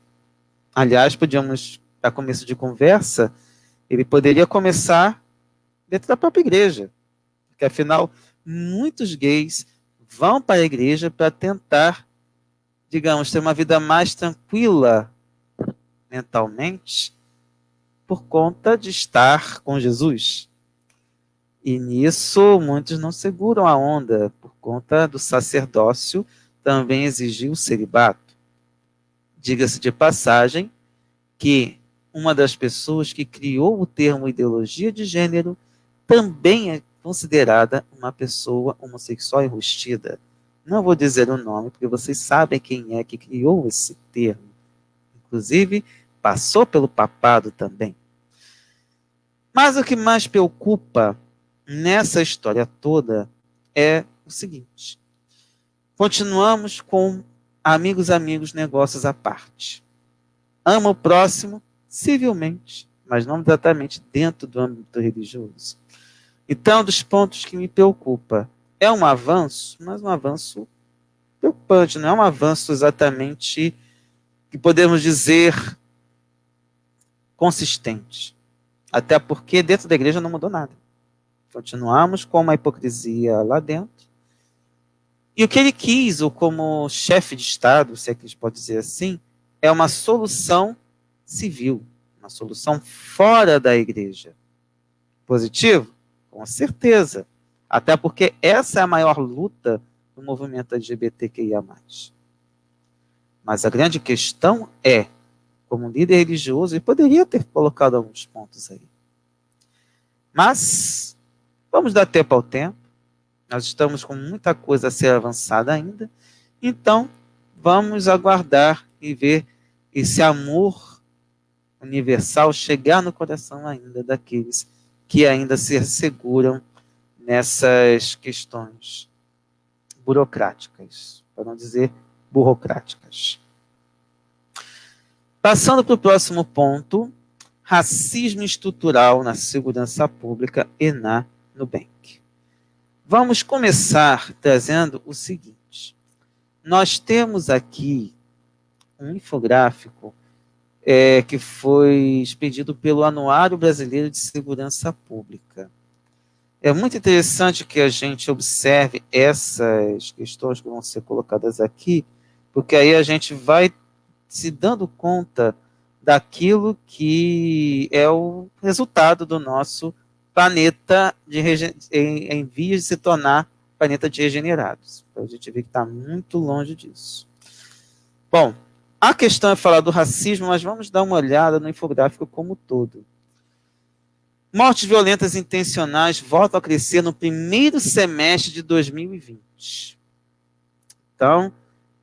Aliás, podíamos, para começo de conversa, ele poderia começar dentro da própria igreja. Porque, afinal, muitos gays vão para a igreja para tentar, digamos, ter uma vida mais tranquila mentalmente por conta de estar com Jesus. E nisso muitos não seguram a onda, por conta do sacerdócio também exigir o celibato. Diga-se de passagem que uma das pessoas que criou o termo ideologia de gênero também é considerada uma pessoa homossexual enrustida. Não vou dizer o nome, porque vocês sabem quem é que criou esse termo. Inclusive, passou pelo papado também. Mas o que mais preocupa nessa história toda é o seguinte. Continuamos com amigos, negócios à parte. Ama o próximo civilmente, mas não exatamente dentro do âmbito religioso. Então, dos pontos que me preocupa, é um avanço, mas um avanço preocupante, não é um avanço exatamente que podemos dizer consistente. Até porque dentro da igreja não mudou nada. Continuamos com uma hipocrisia lá dentro. E o que ele quis, ou como chefe de Estado, se é que a gente pode dizer assim, é uma solução civil, uma solução fora da igreja. Positivo? Com certeza. Até porque essa é a maior luta do movimento LGBTQIA+. Mas a grande questão é, como líder religioso, ele poderia ter colocado alguns pontos aí. Mas vamos dar tempo ao tempo. Nós estamos com muita coisa a ser avançada ainda. Então, vamos aguardar e ver esse amor universal chegar no coração ainda daqueles que ainda se seguram nessas questões burocráticas, para não dizer burocráticas. Passando para o próximo ponto, racismo estrutural na segurança pública e na Nubank. Vamos começar trazendo o seguinte. Nós temos aqui um infográfico que foi expedido pelo Anuário Brasileiro de Segurança Pública. É muito interessante que a gente observe essas questões que vão ser colocadas aqui, porque aí a gente vai se dando conta daquilo que é o resultado do nosso planeta em vias de se tornar planeta de regenerados. Então, a gente vê que está muito longe disso. Bom, a questão é falar do racismo, mas vamos dar uma olhada no infográfico como um todo. Mortes violentas intencionais voltam a crescer no primeiro semestre de 2020. Então,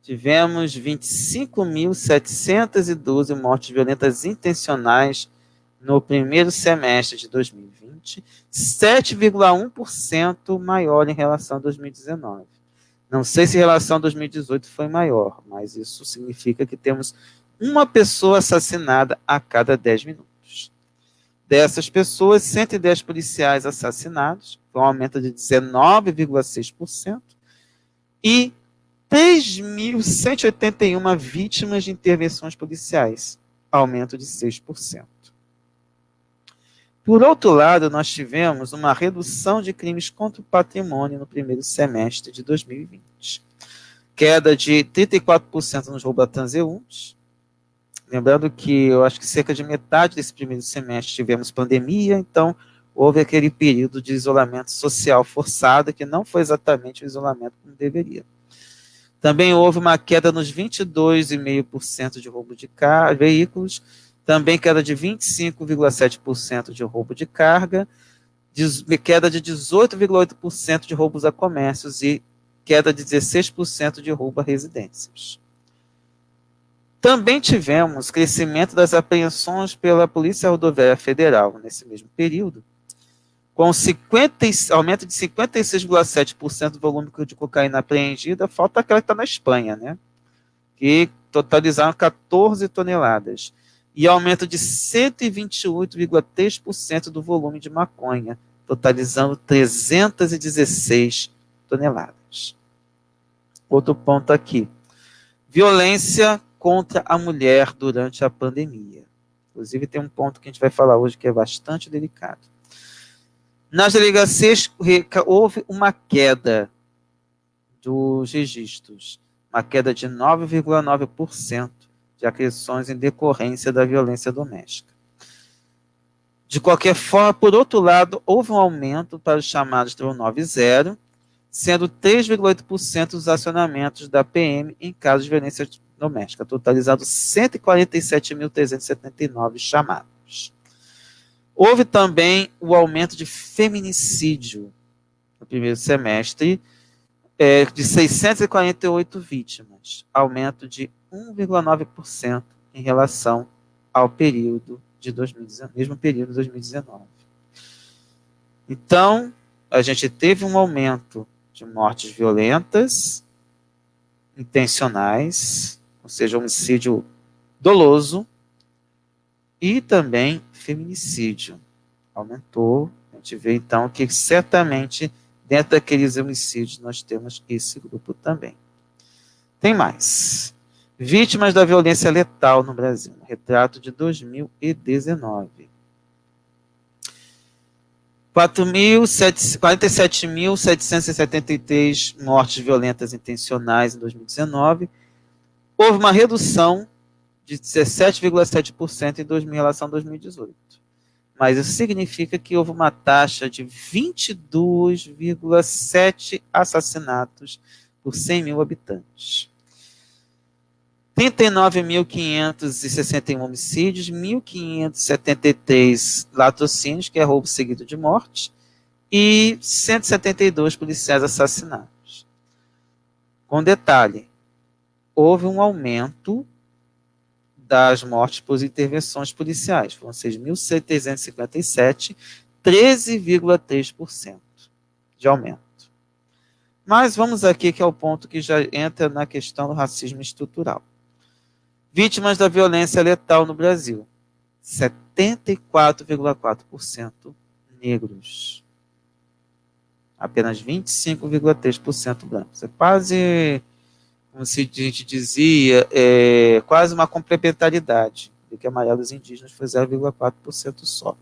tivemos 25.712 mortes violentas intencionais no primeiro semestre de 2020, 7,1% maior em relação a 2019. Não sei se em relação a 2018 foi maior, mas isso significa que temos uma pessoa assassinada a cada 10 minutos. Dessas pessoas, 110 policiais assassinados, um aumento de 19,6%, e 3.181 vítimas de intervenções policiais, aumento de 6%. Por outro lado, nós tivemos uma redução de crimes contra o patrimônio no primeiro semestre de 2020. Queda de 34% nos roubos a transeuntes. Lembrando que eu acho que cerca de metade desse primeiro semestre tivemos pandemia, então houve aquele período de isolamento social forçado, que não foi exatamente o isolamento como deveria. Também houve uma queda nos 22,5% de roubo de veículos, também queda de 25,7% de roubo de carga, queda de 18,8% de roubos a comércios e queda de 16% de roubo a residências. Também tivemos crescimento das apreensões pela Polícia Rodoviária Federal nesse mesmo período, com aumento de 56,7% do volume de cocaína apreendida, falta aquela que está na Espanha, né? Que totalizaram 14 toneladas. E aumento de 128,3% do volume de maconha, totalizando 316 toneladas. Outro ponto aqui. Violência contra a mulher durante a pandemia. Inclusive tem um ponto que a gente vai falar hoje que é bastante delicado. Nas delegacias houve uma queda dos registros, uma queda de 9,9% de agressões em decorrência da violência doméstica. De qualquer forma, por outro lado, houve um aumento para os chamados 390, sendo 3,8% dos acionamentos da PM em casos de violência doméstica, totalizando 147.379 chamados. Houve também o aumento de feminicídio no primeiro semestre, de 648 vítimas, aumento de 1,9% em relação ao período de 2019, mesmo período de 2019. Então, a gente teve um aumento de mortes violentas, intencionais, ou seja, homicídio doloso, e também feminicídio. Aumentou. A gente vê, então, que certamente, dentro daqueles homicídios, nós temos esse grupo também. Tem mais. Vítimas da violência letal no Brasil. Um retrato de 2019. 47.773 mortes violentas intencionais em 2019. Houve uma redução de 17,7% em relação a 2018. Mas isso significa que houve uma taxa de 22,7 assassinatos por 100 mil habitantes. 39.561 homicídios, 1.573 latrocínios, que é roubo seguido de morte, e 172 policiais assassinados. Com detalhe, houve um aumento das mortes por intervenções policiais. Foram 6.357, 13,3% de aumento. Mas vamos aqui, que é o ponto que já entra na questão do racismo estrutural. Vítimas da violência letal no Brasil. 74,4% negros. Apenas 25,3% brancos. É quase, como se a gente dizia, quase uma complementaridade, de que a maioria dos indígenas foi 0,4% só.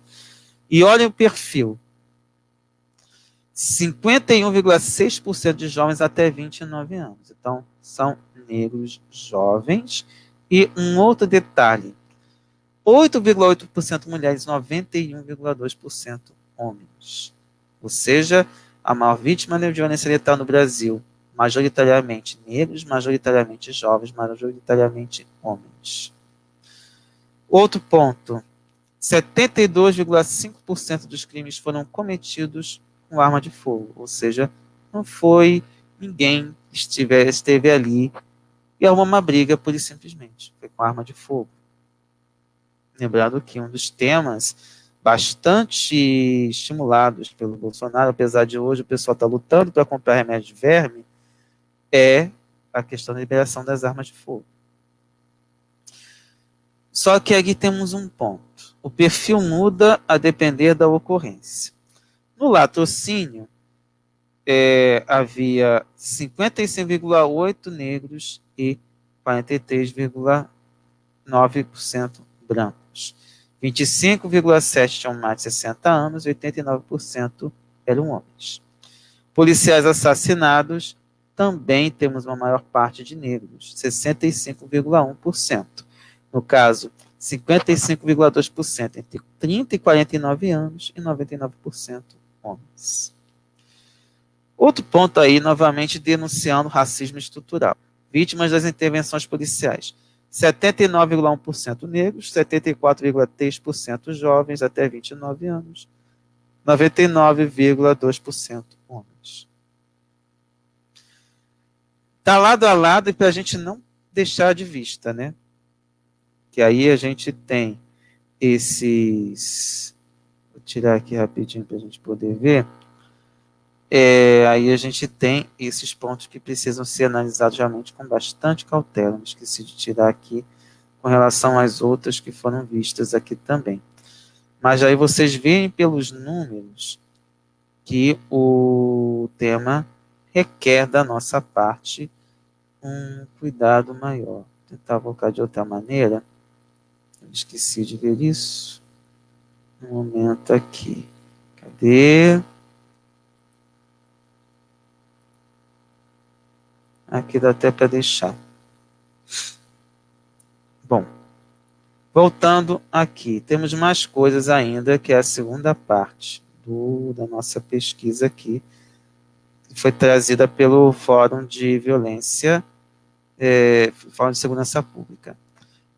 E olhem o perfil. 51,6% de jovens até 29 anos. Então, são negros jovens. E um outro detalhe, 8,8% mulheres, 91,2% homens. Ou seja, a maior vítima de violência letal no Brasil, majoritariamente negros, majoritariamente jovens, majoritariamente homens. Outro ponto, 72,5% dos crimes foram cometidos com arma de fogo, ou seja, não foi ninguém que esteve ali e arrumou uma briga pura e simplesmente, foi com arma de fogo. Lembrando que um dos temas bastante estimulados pelo Bolsonaro, apesar de hoje o pessoal estar lutando para comprar remédio de verme, é a questão da liberação das armas de fogo. Só que aqui temos um ponto. O perfil muda a depender da ocorrência. No latrocínio, havia 55,8% negros e 43,9% brancos. 25,7% tinham mais de 60 anos e 89% eram homens. Policiais assassinados, também temos uma maior parte de negros, 65,1%. No caso, 55,2% entre 30 e 49 anos e 99% homens. Outro ponto aí, novamente, denunciando racismo estrutural. Vítimas das intervenções policiais. 79,1% negros, 74,3% jovens até 29 anos, 99,2% homens. Está lado a lado e para a gente não deixar de vista, né? Que aí a gente tem esses... Vou tirar aqui rapidinho para a gente poder ver. Aí a gente tem esses pontos que precisam ser analisados realmente com bastante cautela. Não esqueci de tirar aqui com relação às outras que foram vistas aqui também. Mas aí vocês veem pelos números que o tema requer da nossa parte um cuidado maior. Vou tentar colocar de outra maneira. Eu esqueci de ver isso. Um momento aqui. Cadê? Aqui dá até para deixar. Bom, voltando aqui, temos mais coisas ainda, que é a segunda parte da nossa pesquisa aqui, que foi trazida pelo Fórum de Violência, Fórum de Segurança Pública.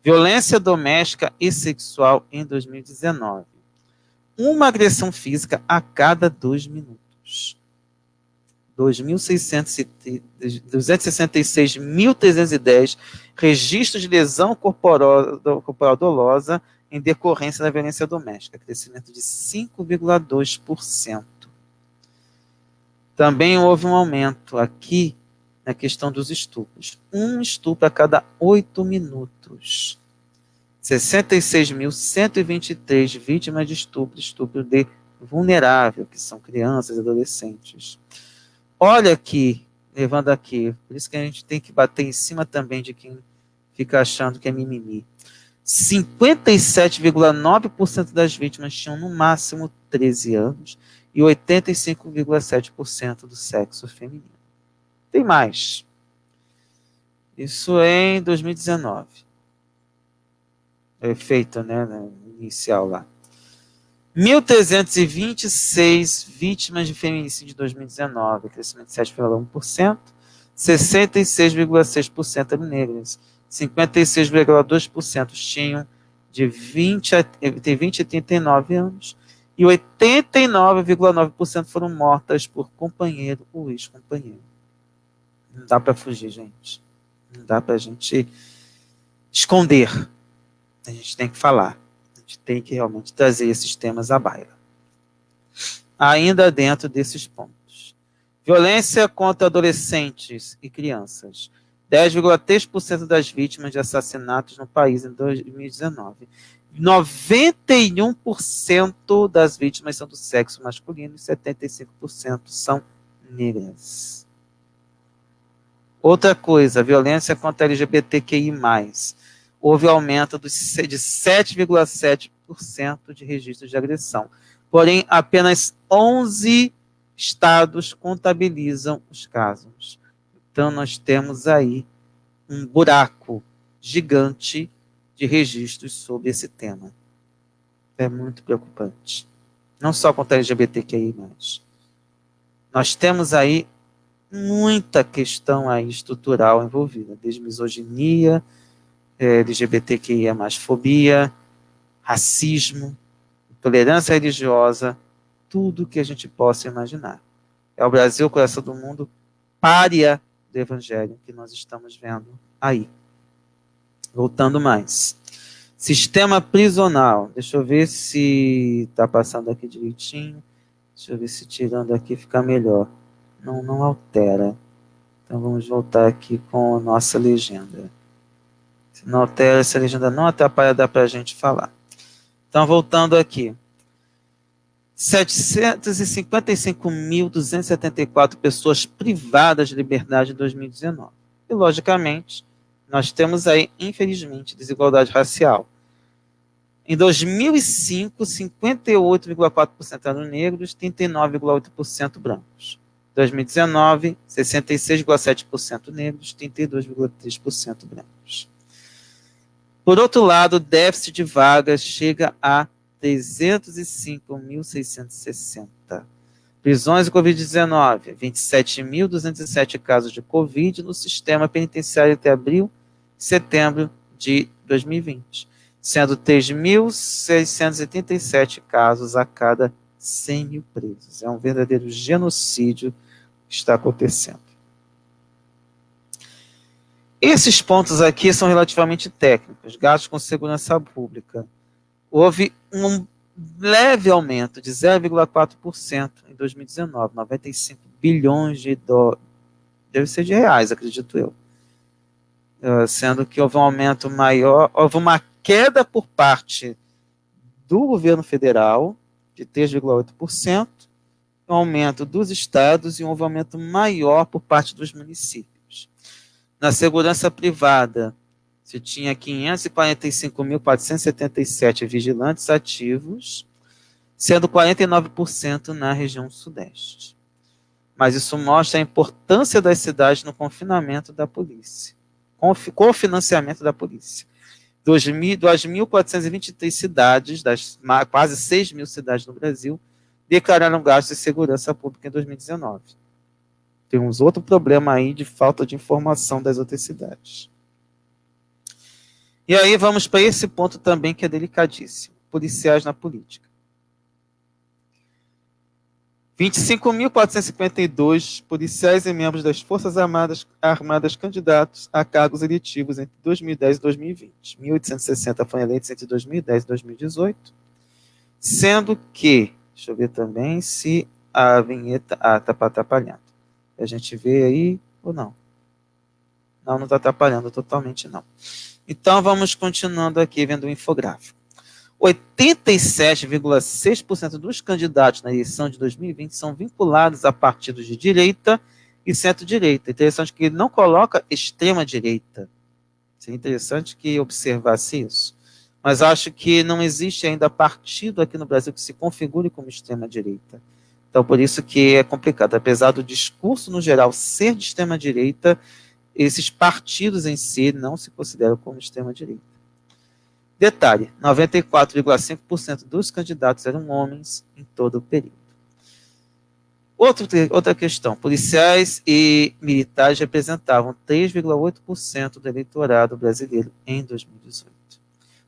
Violência doméstica e sexual em 2019. Uma agressão física a cada 2 minutos. 266.310 registros de lesão corporal dolosa em decorrência da violência doméstica, crescimento de 5,2%. Também houve um aumento aqui na questão dos estupros. Um estupro a cada 8 minutos. 66.123 vítimas de estupro de vulnerável, que são crianças e adolescentes. Olha aqui, levando aqui, por isso que a gente tem que bater em cima também de quem fica achando que é mimimi. 57,9% das vítimas tinham no máximo 13 anos e 85,7% do sexo feminino. Tem mais. Isso é em 2019. É feito, né, no inicial lá. 1.326 vítimas de feminicídio em 2019, crescimento de 7,1%, 66,6% eram negras, 56,2% tinham de 20 a 39 anos e 89,9% foram mortas por companheiro ou ex-companheiro. Não dá para fugir, gente. Não dá para a gente esconder. A gente tem que falar. A gente tem que realmente trazer esses temas à baila. Ainda dentro desses pontos. Violência contra adolescentes e crianças. 10,3% das vítimas de assassinatos no país em 2019. 91% das vítimas são do sexo masculino e 75% são negras. Outra coisa, violência contra LGBTQI+. Houve aumento de 7,7% de registros de agressão. Porém, apenas 11 estados contabilizam os casos. Então, nós temos aí um buraco gigante de registros sobre esse tema. É muito preocupante. Não só contra a LGBTQI+. Nós temos aí muita questão aí estrutural envolvida, desde misoginia, LGBTQIA+, fobia, racismo, intolerância religiosa, tudo que a gente possa imaginar. É o Brasil, coração do mundo, pária do evangelho que nós estamos vendo aí. Voltando mais. Sistema prisional. Deixa eu ver se está passando aqui direitinho. Deixa eu ver se tirando aqui fica melhor. Não altera. Então vamos voltar aqui com a nossa legenda. Se não altera, essa legenda não atrapalha, dá para a gente falar. Então voltando aqui. 755.274 pessoas privadas de liberdade em 2019. E, logicamente, nós temos aí, infelizmente, desigualdade racial. Em 2005, 58,4% eram negros, 39,8% brancos. Em 2019, 66,7% negros, 32,3% brancos. Por outro lado, o déficit de vagas chega a 305.660. Prisões de Covid-19, 27.207 casos de Covid no sistema penitenciário até abril e setembro de 2020, sendo 3.687 casos a cada 100 mil presos. É um verdadeiro genocídio que está acontecendo. Esses pontos aqui são relativamente técnicos, gastos com segurança pública. Houve um leve aumento de 0,4% em 2019, 95 bilhões de dólares, deve ser de reais, acredito eu. Sendo que houve um aumento maior, houve uma queda por parte do governo federal, de 3,8%, um aumento dos estados e um aumento maior por parte dos municípios. Na segurança privada, se tinha 545.477 vigilantes ativos, sendo 49% na região sudeste. Mas isso mostra a importância das cidades no confinamento da polícia, com o financiamento da polícia. 2.423 cidades, das quase 6 mil cidades no Brasil, declararam gastos de segurança pública em 2019. Temos outro problema aí de falta de informação das outras cidades. E aí vamos para esse ponto também que é delicadíssimo. Policiais na política. 25.452 policiais e membros das Forças Armadas candidatos a cargos eletivos entre 2010 e 2020. 1.860 foram eleitos entre 2010 e 2018. Sendo que, deixa eu ver também se a vinheta... está atrapalhando. A gente vê aí ou não? Não está atrapalhando totalmente, não. Então, vamos continuando aqui, vendo o infográfico. 87,6% dos candidatos na eleição de 2020 são vinculados a partidos de direita e centro-direita. Interessante que ele não coloca extrema-direita. Seria interessante que observasse isso. Mas acho que não existe ainda partido aqui no Brasil que se configure como extrema-direita. Então, por isso que é complicado. Apesar do discurso, no geral, ser de extrema-direita, esses partidos em si não se consideram como extrema-direita. Detalhe, 94,5% dos candidatos eram homens em todo o período. Outra questão, policiais e militares representavam 3,8% do eleitorado brasileiro em 2018.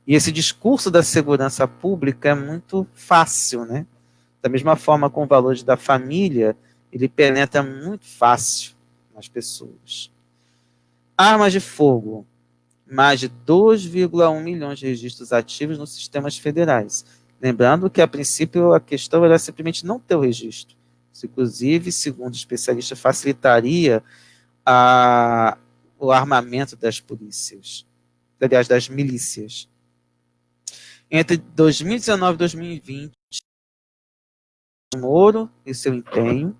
E esse discurso da segurança pública é muito fácil, né? Da mesma forma com o valor da família, ele penetra muito fácil nas pessoas. Armas de fogo, mais de 2,1 milhões de registros ativos nos sistemas federais. Lembrando que, a princípio, a questão era simplesmente não ter o registro. Isso, inclusive, segundo especialistas, facilitaria o armamento das polícias, aliás, das milícias. Entre 2019 e 2020, Moro e seu empenho,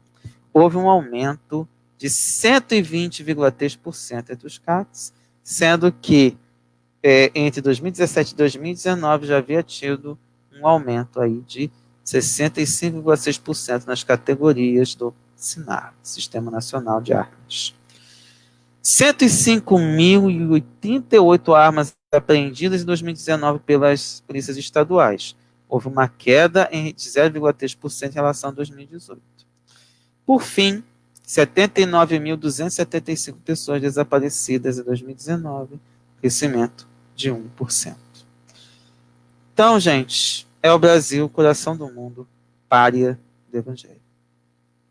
houve um aumento de 120,3% entre os CACs, sendo que entre 2017 e 2019 já havia tido um aumento aí de 65,6% nas categorias do SINAR, Sistema Nacional de Armas. 105.088 armas apreendidas em 2019 pelas polícias estaduais. Houve uma queda de 0,3% em relação a 2018. Por fim, 79.275 pessoas desaparecidas em 2019, crescimento de 1%. Então, gente, é o Brasil, coração do mundo, pária do Evangelho.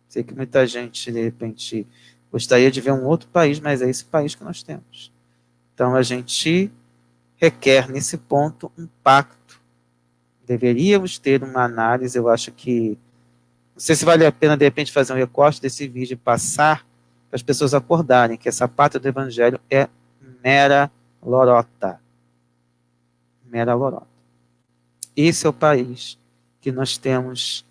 Sei que muita gente, de repente, gostaria de ver um outro país, mas é esse país que nós temos. Então, a gente requer, nesse ponto, um pacto. Deveríamos ter uma análise, eu acho que... Não sei se vale a pena, de repente, fazer um recorte desse vídeo e passar para as pessoas acordarem que essa pátria do Evangelho é mera lorota. Mera lorota. Esse é o país que nós temos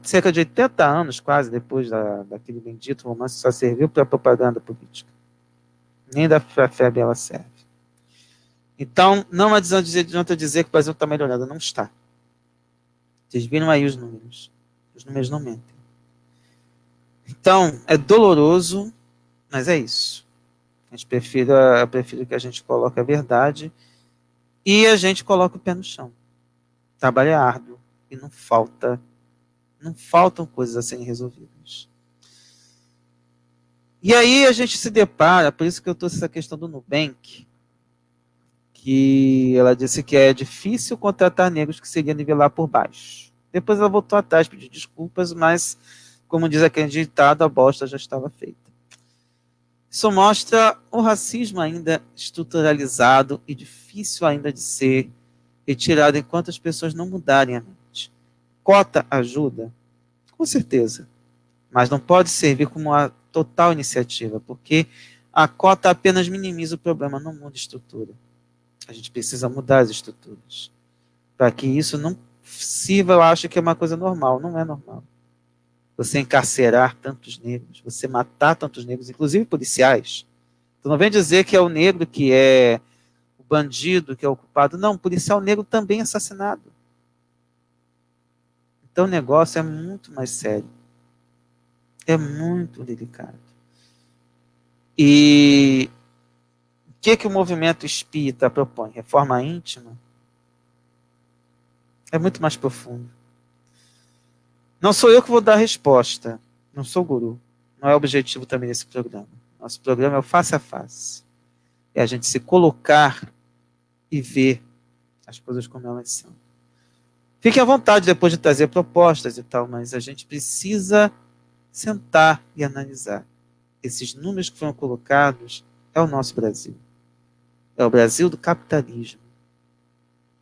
cerca de 80 anos, quase, depois daquele bendito romance, só serviu para propaganda política. Nem da fé ela serve. Então, não adianta dizer que o Brasil está melhorando. Não está. Vocês viram aí os números. Os números não mentem. Então, é doloroso, mas é isso. Eu prefiro que a gente coloque a verdade e a gente coloque o pé no chão. Trabalho é árduo e não faltam coisas a serem resolvidas. E aí a gente se depara, por isso que eu trouxe essa questão do Nubank, que ela disse que é difícil contratar negros, que seria nivelar por baixo. Depois ela voltou atrás, pediu desculpas, mas, como diz aquele ditado, a bosta já estava feita. Isso mostra o racismo ainda estruturalizado e difícil ainda de ser retirado enquanto as pessoas não mudarem a mente. Cota ajuda? Com certeza. Mas não pode servir como uma total iniciativa, porque a cota apenas minimiza o problema, não muda a estrutura. A gente precisa mudar as estruturas. Para que isso não sirva, eu acho que é uma coisa normal. Não é normal. Você encarcerar tantos negros, você matar tantos negros, inclusive policiais. Tu não vem dizer que é o negro que é o bandido, que é o culpado. Não, o policial negro também é assassinado. Então o negócio é muito mais sério. É muito delicado. E o que o movimento espírita propõe? Reforma íntima? É muito mais profundo. Não sou eu que vou dar a resposta. Não sou guru. Não é o objetivo também desse programa. Nosso programa é o face a face. É a gente se colocar e ver as coisas como elas são. Fique à vontade depois de trazer propostas e tal, mas a gente precisa sentar e analisar. Esses números que foram colocados é o nosso Brasil. É o Brasil do capitalismo.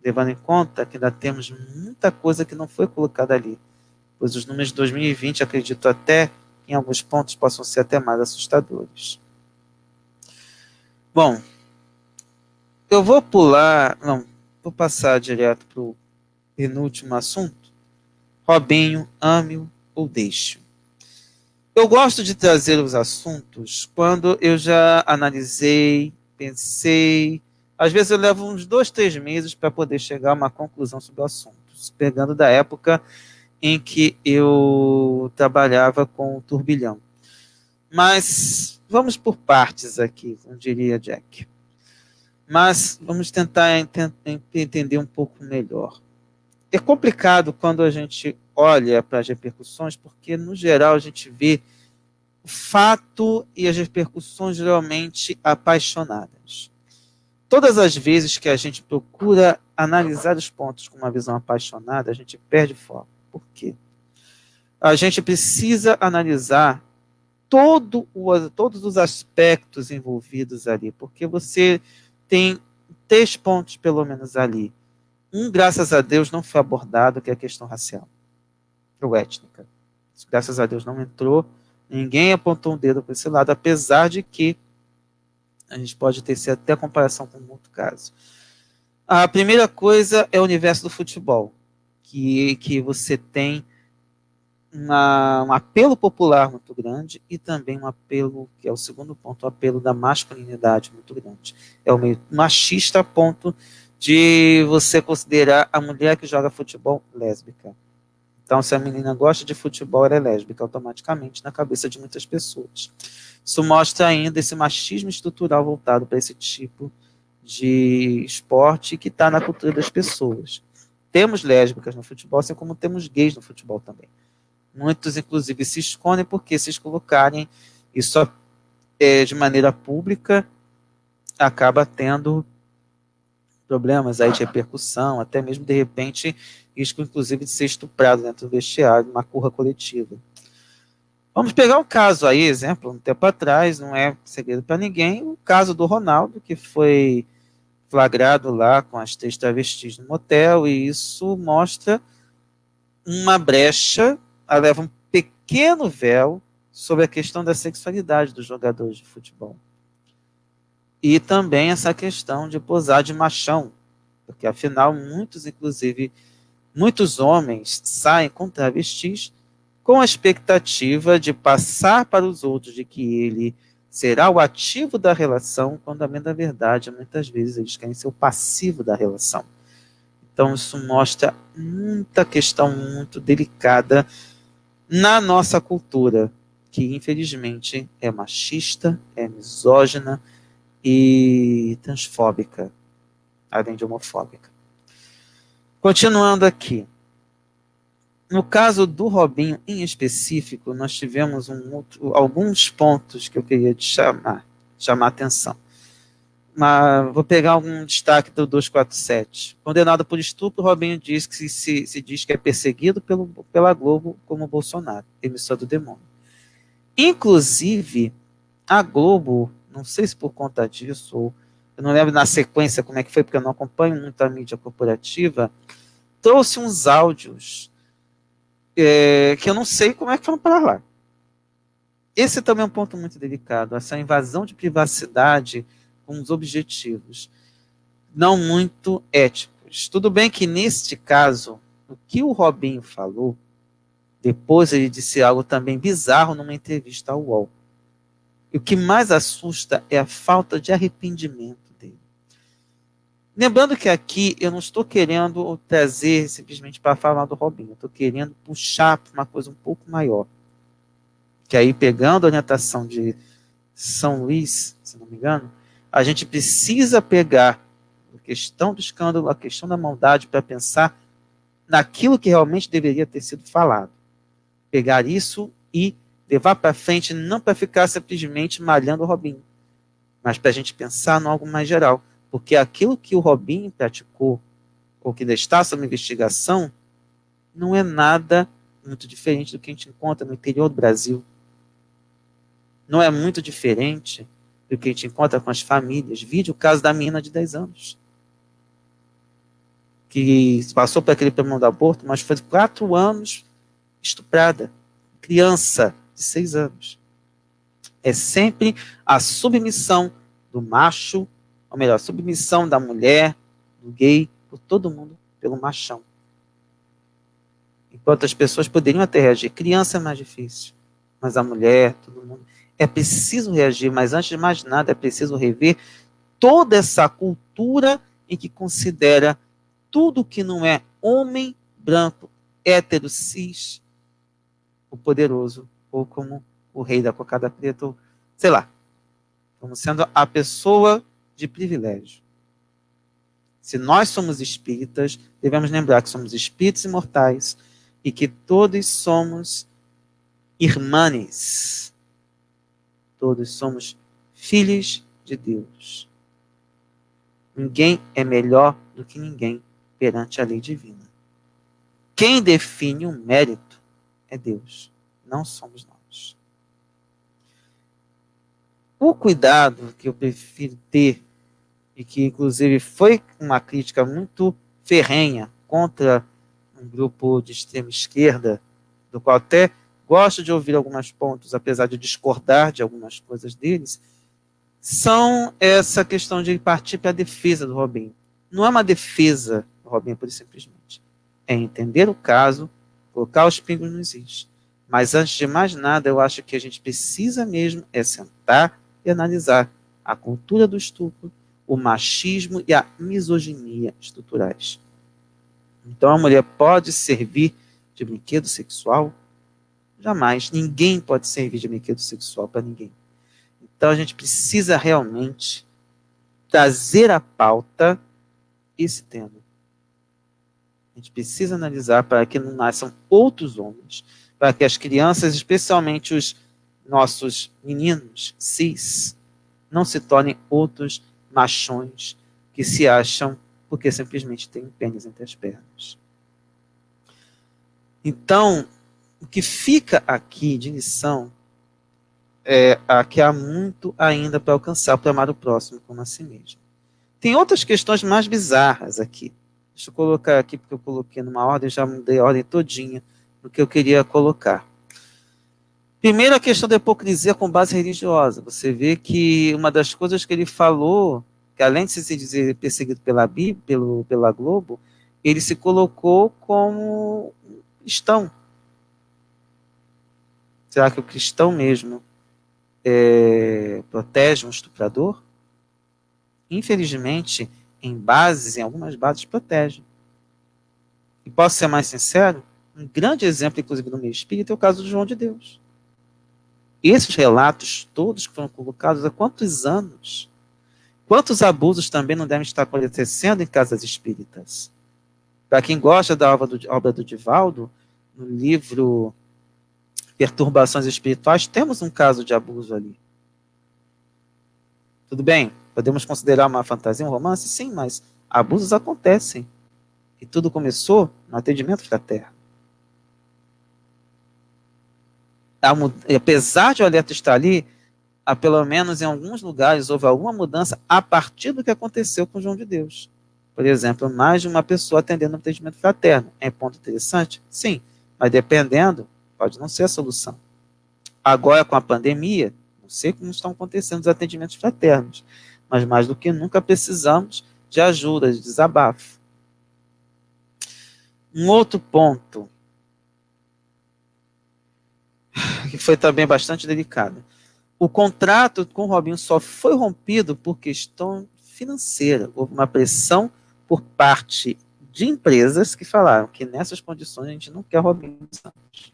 Levando em conta que ainda temos muita coisa que não foi colocada ali. Pois os números de 2020, acredito até, em alguns pontos, possam ser até mais assustadores. Bom, eu vou vou passar direto para o penúltimo assunto. Robinho, ame-o ou deixe-o. Eu gosto de trazer os assuntos quando eu já analisei, pensei. Às vezes eu levo uns 2, 3 meses para poder chegar a uma conclusão sobre o assunto, pegando da época em que eu trabalhava com o turbilhão. Mas vamos por partes aqui, como diria Jack. Mas vamos tentar entender um pouco melhor. É complicado quando a gente olha para as repercussões, porque, no geral, a gente vê o fato e as repercussões geralmente apaixonadas. Todas as vezes que a gente procura analisar os pontos com uma visão apaixonada, a gente perde foco. Por quê? A gente precisa analisar todos os aspectos envolvidos ali, porque você tem 3 pontos, pelo menos, ali. Graças a Deus, não foi abordado, que é a questão racial ou étnica. Isso, graças a Deus, não entrou. Ninguém apontou um dedo para esse lado, apesar de que a gente pode ter até comparação com um outro caso. A primeira coisa é o universo do futebol, que você tem um apelo popular muito grande e também um apelo, que é o segundo ponto, o apelo da masculinidade muito grande. É o meio machista a ponto de você considerar a mulher que joga futebol lésbica. Então, se a menina gosta de futebol, ela é lésbica automaticamente na cabeça de muitas pessoas. Isso mostra ainda esse machismo estrutural voltado para esse tipo de esporte que está na cultura das pessoas. Temos lésbicas no futebol, assim como temos gays no futebol também. Muitos, inclusive, se escondem porque se colocarem isso de maneira pública acaba tendo problemas aí de repercussão, até mesmo, de repente, risco, inclusive, de ser estuprado dentro do vestiário, uma curra coletiva. Vamos pegar um caso aí, exemplo, um tempo atrás, não é segredo para ninguém, o caso do Ronaldo, que foi flagrado lá com as 3 travestis no motel, e isso mostra uma brecha, leva um pequeno véu sobre a questão da sexualidade dos jogadores de futebol. E também essa questão de posar de machão, porque afinal muitos homens saem com travestis com a expectativa de passar para os outros de que ele será o ativo da relação, quando na verdade, muitas vezes, eles querem ser o passivo da relação. Então, isso mostra muita questão muito delicada na nossa cultura, que infelizmente é machista, é misógina e transfóbica, além de homofóbica. Continuando aqui. No caso do Robinho em específico, nós tivemos alguns pontos que eu queria chamar a atenção. Mas vou pegar algum destaque do 247. Condenado por estupro, Robinho diz que se diz que é perseguido pela Globo como Bolsonaro, emissora do demônio. Inclusive, a Globo, não sei se por conta disso, ou eu não lembro na sequência como é que foi, porque eu não acompanho muito a mídia corporativa, trouxe uns áudios que eu não sei como é que foram para lá. Esse também é um ponto muito delicado, essa invasão de privacidade com os objetivos não muito éticos. Tudo bem que, neste caso, o que o Robinho falou, depois ele disse algo também bizarro numa entrevista ao UOL. E o que mais assusta é a falta de arrependimento dele. Lembrando que aqui eu não estou querendo trazer simplesmente para falar do Robinho, eu estou querendo puxar para uma coisa um pouco maior. Que aí, pegando a orientação de São Luís, se não me engano, a gente precisa pegar a questão do escândalo, a questão da maldade, para pensar naquilo que realmente deveria ter sido falado. Pegar isso e levar para frente, não para ficar simplesmente malhando o Robinho, mas para a gente pensar em algo mais geral. Porque aquilo que o Robinho praticou, ou que ainda está sob investigação, não é nada muito diferente do que a gente encontra no interior do Brasil. Não é muito diferente do que a gente encontra com as famílias. Vide o caso da menina de 10 anos, que passou por aquele problema do aborto, mas foi 4 anos estuprada. Criança de 6 anos. É sempre a submissão do macho, ou melhor, a submissão da mulher, do gay, por todo mundo, pelo machão. Enquanto as pessoas poderiam até reagir. Criança é mais difícil, mas a mulher, todo mundo. É preciso reagir, mas antes de mais nada é preciso rever toda essa cultura em que considera tudo que não é homem, branco, hétero, cis, o poderoso, ou como o rei da cocada preta, ou, sei lá, como sendo a pessoa de privilégio. Se nós somos espíritas, devemos lembrar que somos espíritos imortais e que todos somos irmãs. Todos somos filhos de Deus. Ninguém é melhor do que ninguém perante a lei divina. Quem define o mérito é Deus, não somos nós. O cuidado que eu prefiro ter, e que inclusive foi uma crítica muito ferrenha contra um grupo de extrema esquerda, do qual até gosto de ouvir alguns pontos, apesar de discordar de algumas coisas deles, são essa questão de partir para a defesa do Robinho. Não é uma defesa do Robinho, por simplesmente. É entender o caso, colocar os pingos nos is. Mas antes de mais nada, eu acho que a gente precisa mesmo sentar e analisar a cultura do estupro, o machismo e a misoginia estruturais. Então a mulher pode servir de brinquedo sexual? Jamais. Ninguém pode servir de brinquedo sexual para ninguém. Então a gente precisa realmente trazer à pauta esse tema. A gente precisa analisar para que não nasçam outros homens, para que as crianças, especialmente os nossos meninos cis, não se tornem outros machões que se acham porque simplesmente têm um pênis entre as pernas. Então, o que fica aqui de lição é que há muito ainda para alcançar, para amar o próximo como a si mesmo. Tem outras questões mais bizarras aqui. Deixa eu colocar aqui, porque eu coloquei numa ordem, já mudei a ordem todinha do que eu queria colocar. Primeiro, a questão da hipocrisia com base religiosa. Você vê que uma das coisas que ele falou, que além de se dizer perseguido pela Bíblia, pela Globo, ele se colocou como cristão. Será que o cristão mesmo protege um estuprador? Infelizmente, em algumas bases, protege. E posso ser mais sincero? Um grande exemplo, inclusive, no meio espírita, é o caso do João de Deus. Esses relatos todos que foram colocados há quantos anos? Quantos abusos também não devem estar acontecendo em casas espíritas? Para quem gosta da obra do Divaldo, no livro Perturbações Espirituais, temos um caso de abuso ali. Tudo bem, podemos considerar uma fantasia, um romance? Sim, mas abusos acontecem. E tudo começou no atendimento fraterno. Apesar de o alerta estar ali, pelo menos em alguns lugares houve alguma mudança a partir do que aconteceu com João de Deus. Por exemplo, mais de uma pessoa atendendo no atendimento fraterno. É ponto interessante? Sim, mas dependendo, pode não ser a solução. Agora, com a pandemia, não sei como estão acontecendo os atendimentos fraternos, mas mais do que nunca precisamos de ajuda, de desabafo. Um outro ponto, que foi também bastante delicado. O contrato com o Robinho só foi rompido por questão financeira. Houve uma pressão por parte de empresas que falaram que nessas condições a gente não quer Robinho Santos.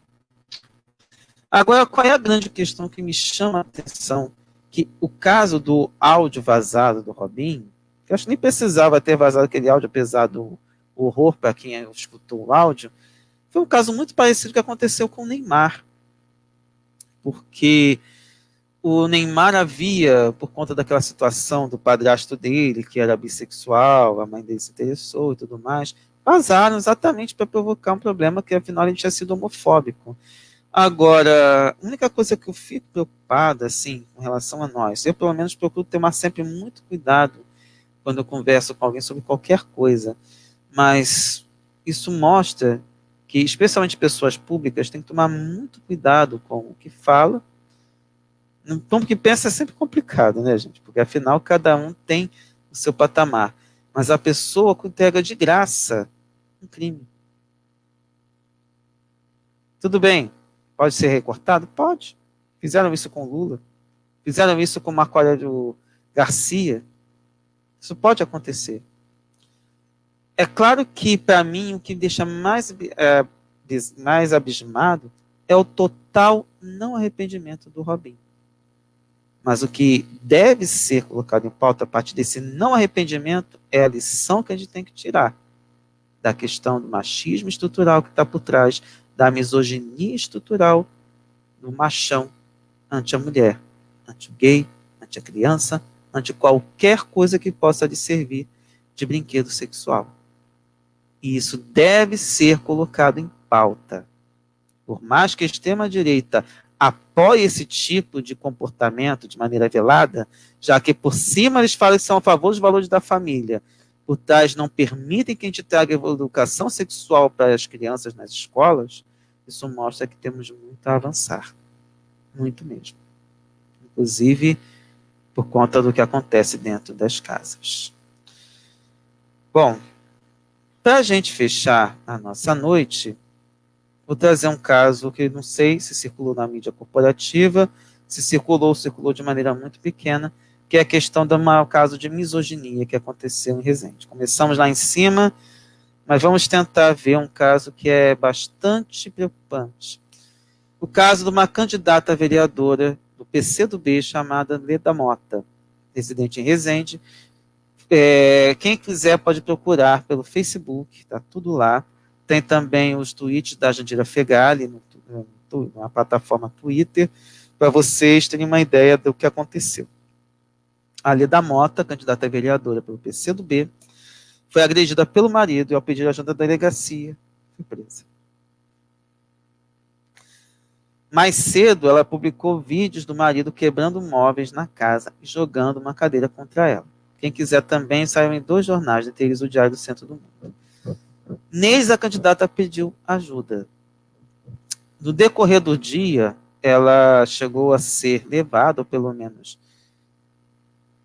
Agora, qual é a grande questão que me chama a atenção? Que o caso do áudio vazado do Robinho, que eu acho que nem precisava ter vazado aquele áudio, apesar do horror para quem escutou o áudio, foi um caso muito parecido que aconteceu com o Neymar. Porque o Neymar havia, por conta daquela situação do padrasto dele, que era bissexual, a mãe dele se interessou e tudo mais, vazaram exatamente para provocar um problema que, afinal, ele tinha sido homofóbico. Agora, a única coisa que eu fico preocupada, assim, com relação a nós, eu pelo menos procuro tomar sempre muito cuidado quando eu converso com alguém sobre qualquer coisa, mas isso mostra que, especialmente pessoas públicas, têm que tomar muito cuidado com o que fala. Então, o que pensa é sempre complicado, né, gente? Porque, afinal, cada um tem o seu patamar. Mas a pessoa entrega de graça um crime. Tudo bem, pode ser recortado? Pode. Fizeram isso com Lula. Fizeram isso com Marco Aurélio Garcia. Isso pode acontecer. É claro que, para mim, o que me deixa mais abismado é o total não arrependimento do Robinho. Mas o que deve ser colocado em pauta a partir desse não arrependimento é a lição que a gente tem que tirar da questão do machismo estrutural que está por trás, da misoginia estrutural do machão ante a mulher, ante o gay, ante a criança, ante qualquer coisa que possa lhe servir de brinquedo sexual. E isso deve ser colocado em pauta. Por mais que a extrema-direita apoie esse tipo de comportamento de maneira velada, já que por cima eles falam que são a favor dos valores da família, por trás não permitem que a gente traga educação sexual para as crianças nas escolas, isso mostra que temos muito a avançar. Muito mesmo. Inclusive, por conta do que acontece dentro das casas. Bom, para a gente fechar a nossa noite, vou trazer um caso que não sei se circulou na mídia corporativa, se circulou de maneira muito pequena, que é a questão do caso de misoginia que aconteceu em Resende. Começamos lá em cima, mas vamos tentar ver um caso que é bastante preocupante. O caso de uma candidata a vereadora do PCdoB chamada Leda Mota, residente em Resende, Quem quiser pode procurar pelo Facebook, está tudo lá. Tem também os tweets da Jandira Fegali, na plataforma Twitter, para vocês terem uma ideia do que aconteceu. A Leda Mota, candidata a vereadora pelo PCdoB, foi agredida pelo marido e, ao pedir ajuda da delegacia, foi presa. Mais cedo, ela publicou vídeos do marido quebrando móveis na casa e jogando uma cadeira contra ela. Quem quiser também, saiu em 2 jornais, entre eles o Diário do Centro do Mundo. Neles, a candidata pediu ajuda. No decorrer do dia, ela chegou a ser levada, ou pelo menos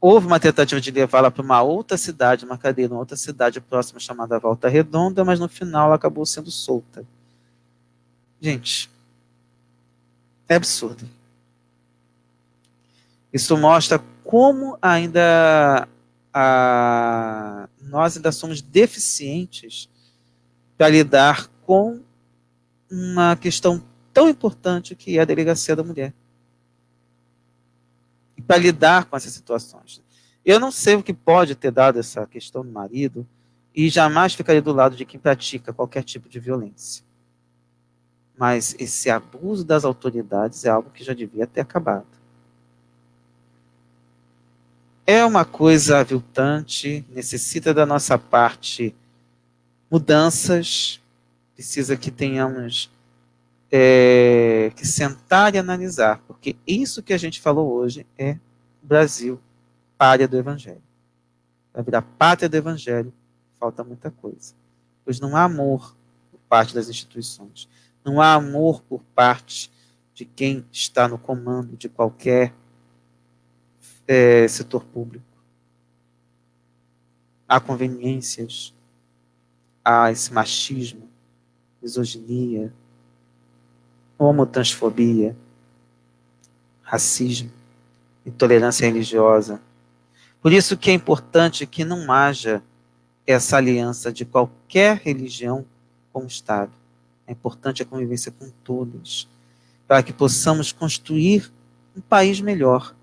houve uma tentativa de levá-la para uma outra cidade, uma cadeira, uma outra cidade próxima chamada Volta Redonda, mas no final ela acabou sendo solta. Gente, é absurdo. Isso mostra como ainda nós ainda somos deficientes para lidar com uma questão tão importante que é a delegacia da mulher. E para lidar com essas situações. Eu não sei o que pode ter dado essa questão do marido e jamais ficaria do lado de quem pratica qualquer tipo de violência. Mas esse abuso das autoridades é algo que já devia ter acabado. É uma coisa aviltante, necessita da nossa parte mudanças, precisa que tenhamos que sentar e analisar, porque isso que a gente falou hoje é o Brasil, pátria do Evangelho. Para virar pátria do Evangelho, falta muita coisa. Pois não há amor por parte das instituições, não há amor por parte de quem está no comando de qualquer setor público. Há conveniências, há esse machismo, misoginia, homotransfobia, racismo, intolerância religiosa. Por isso que é importante que não haja essa aliança de qualquer religião com o Estado. É importante a convivência com todos, para que possamos construir um país melhor.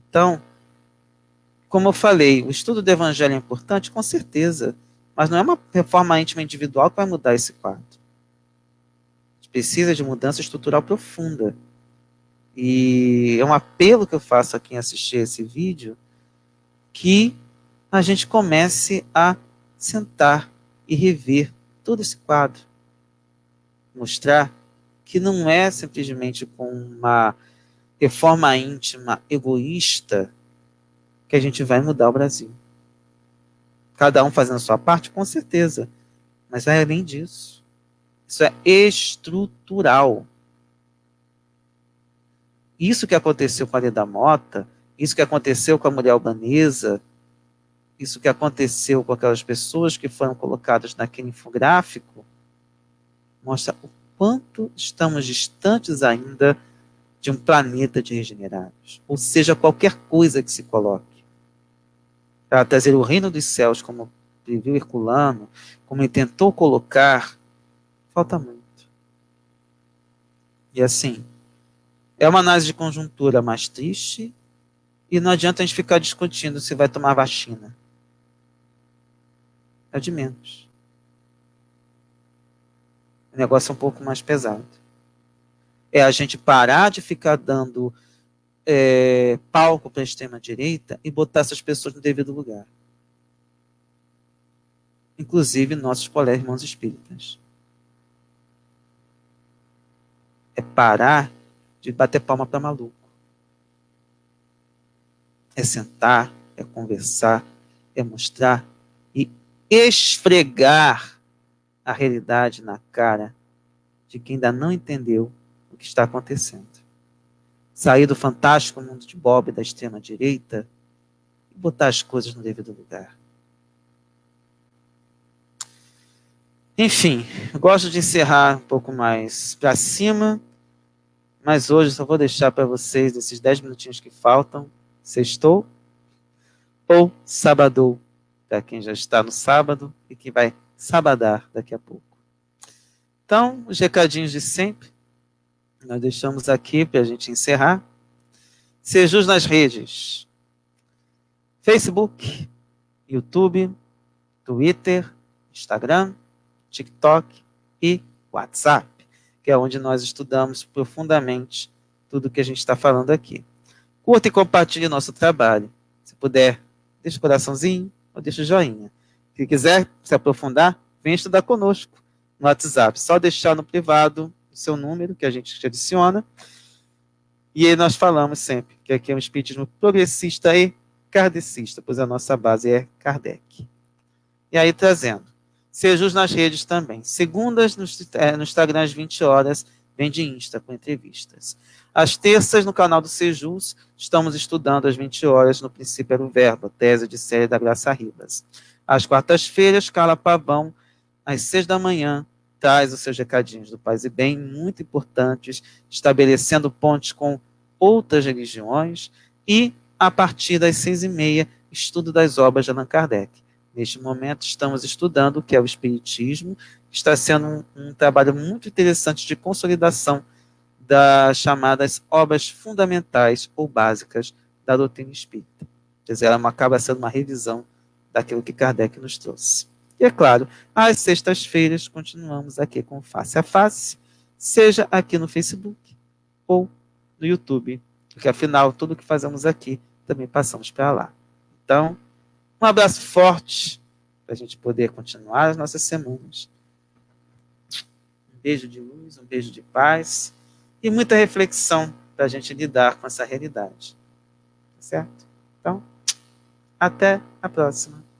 Então, como eu falei, o estudo do Evangelho é importante, com certeza, mas não é uma reforma íntima individual que vai mudar esse quadro. A gente precisa de mudança estrutural profunda. E é um apelo que eu faço a quem assistir esse vídeo, que a gente comece a sentar e rever todo esse quadro. Mostrar que não é simplesmente com uma reforma íntima egoísta que a gente vai mudar o Brasil. Cada um fazendo a sua parte, com certeza. Mas vai além disso. Isso é estrutural. Isso que aconteceu com a Leda Mota, isso que aconteceu com a mulher albanesa, isso que aconteceu com aquelas pessoas que foram colocadas naquele infográfico, mostra o quanto estamos distantes ainda de um planeta de regenerados. Ou seja, qualquer coisa que se coloque para trazer o reino dos céus, como previu Herculano, como ele tentou colocar, falta muito. E assim, é uma análise de conjuntura mais triste e não adianta a gente ficar discutindo se vai tomar vacina. É de menos. O negócio é um pouco mais pesado. É a gente parar de ficar dando palco para a extrema-direita e botar essas pessoas no devido lugar. Inclusive nossos colegas irmãos espíritas. É parar de bater palma para maluco. É sentar, é conversar, é mostrar e esfregar a realidade na cara de quem ainda não entendeu o que está acontecendo. Sair do fantástico mundo de Bob da extrema-direita e botar as coisas no devido lugar. Enfim, eu gosto de encerrar um pouco mais para cima, mas hoje só vou deixar para vocês, esses 10 minutinhos que faltam, sextou ou sabadou, para quem já está no sábado e que vai sabadar daqui a pouco. Então, os recadinhos de sempre, nós deixamos aqui para a gente encerrar. Sejus nas redes. Facebook, YouTube, Twitter, Instagram, TikTok e WhatsApp, que é onde nós estudamos profundamente tudo que a gente está falando aqui. Curta e compartilhe nosso trabalho. Se puder, deixa o coraçãozinho ou deixa o joinha. Se quiser se aprofundar, vem estudar conosco no WhatsApp. Só deixar no privado o seu número, que a gente te adiciona. E aí nós falamos sempre que aqui é um espiritismo progressista e kardecista, pois a nossa base é Kardec. E aí trazendo Sejus nas redes também. Segundas no Instagram às 20 horas, vem de Insta com entrevistas. Às terças, no canal do Sejus, estamos estudando às 20 horas no Princípio era o Verbo, tese de série da Graça Ribas. Às quartas-feiras, Carla Pavão, às 6 da manhã, traz os seus recadinhos do Paz e Bem, muito importantes, estabelecendo pontes com outras religiões, e a partir das 6h30, estudo das obras de Allan Kardec. Neste momento, estamos estudando o que é o Espiritismo. Está sendo um trabalho muito interessante de consolidação das chamadas obras fundamentais ou básicas da doutrina espírita. Quer dizer, ela acaba sendo uma revisão daquilo que Kardec nos trouxe. E, é claro, às sextas-feiras, continuamos aqui com Face a Face, seja aqui no Facebook ou no YouTube, porque, afinal, tudo que fazemos aqui também passamos para lá. Então, um abraço forte para a gente poder continuar as nossas semanas. Um beijo de luz, um beijo de paz e muita reflexão para a gente lidar com essa realidade. Certo? Então, até a próxima.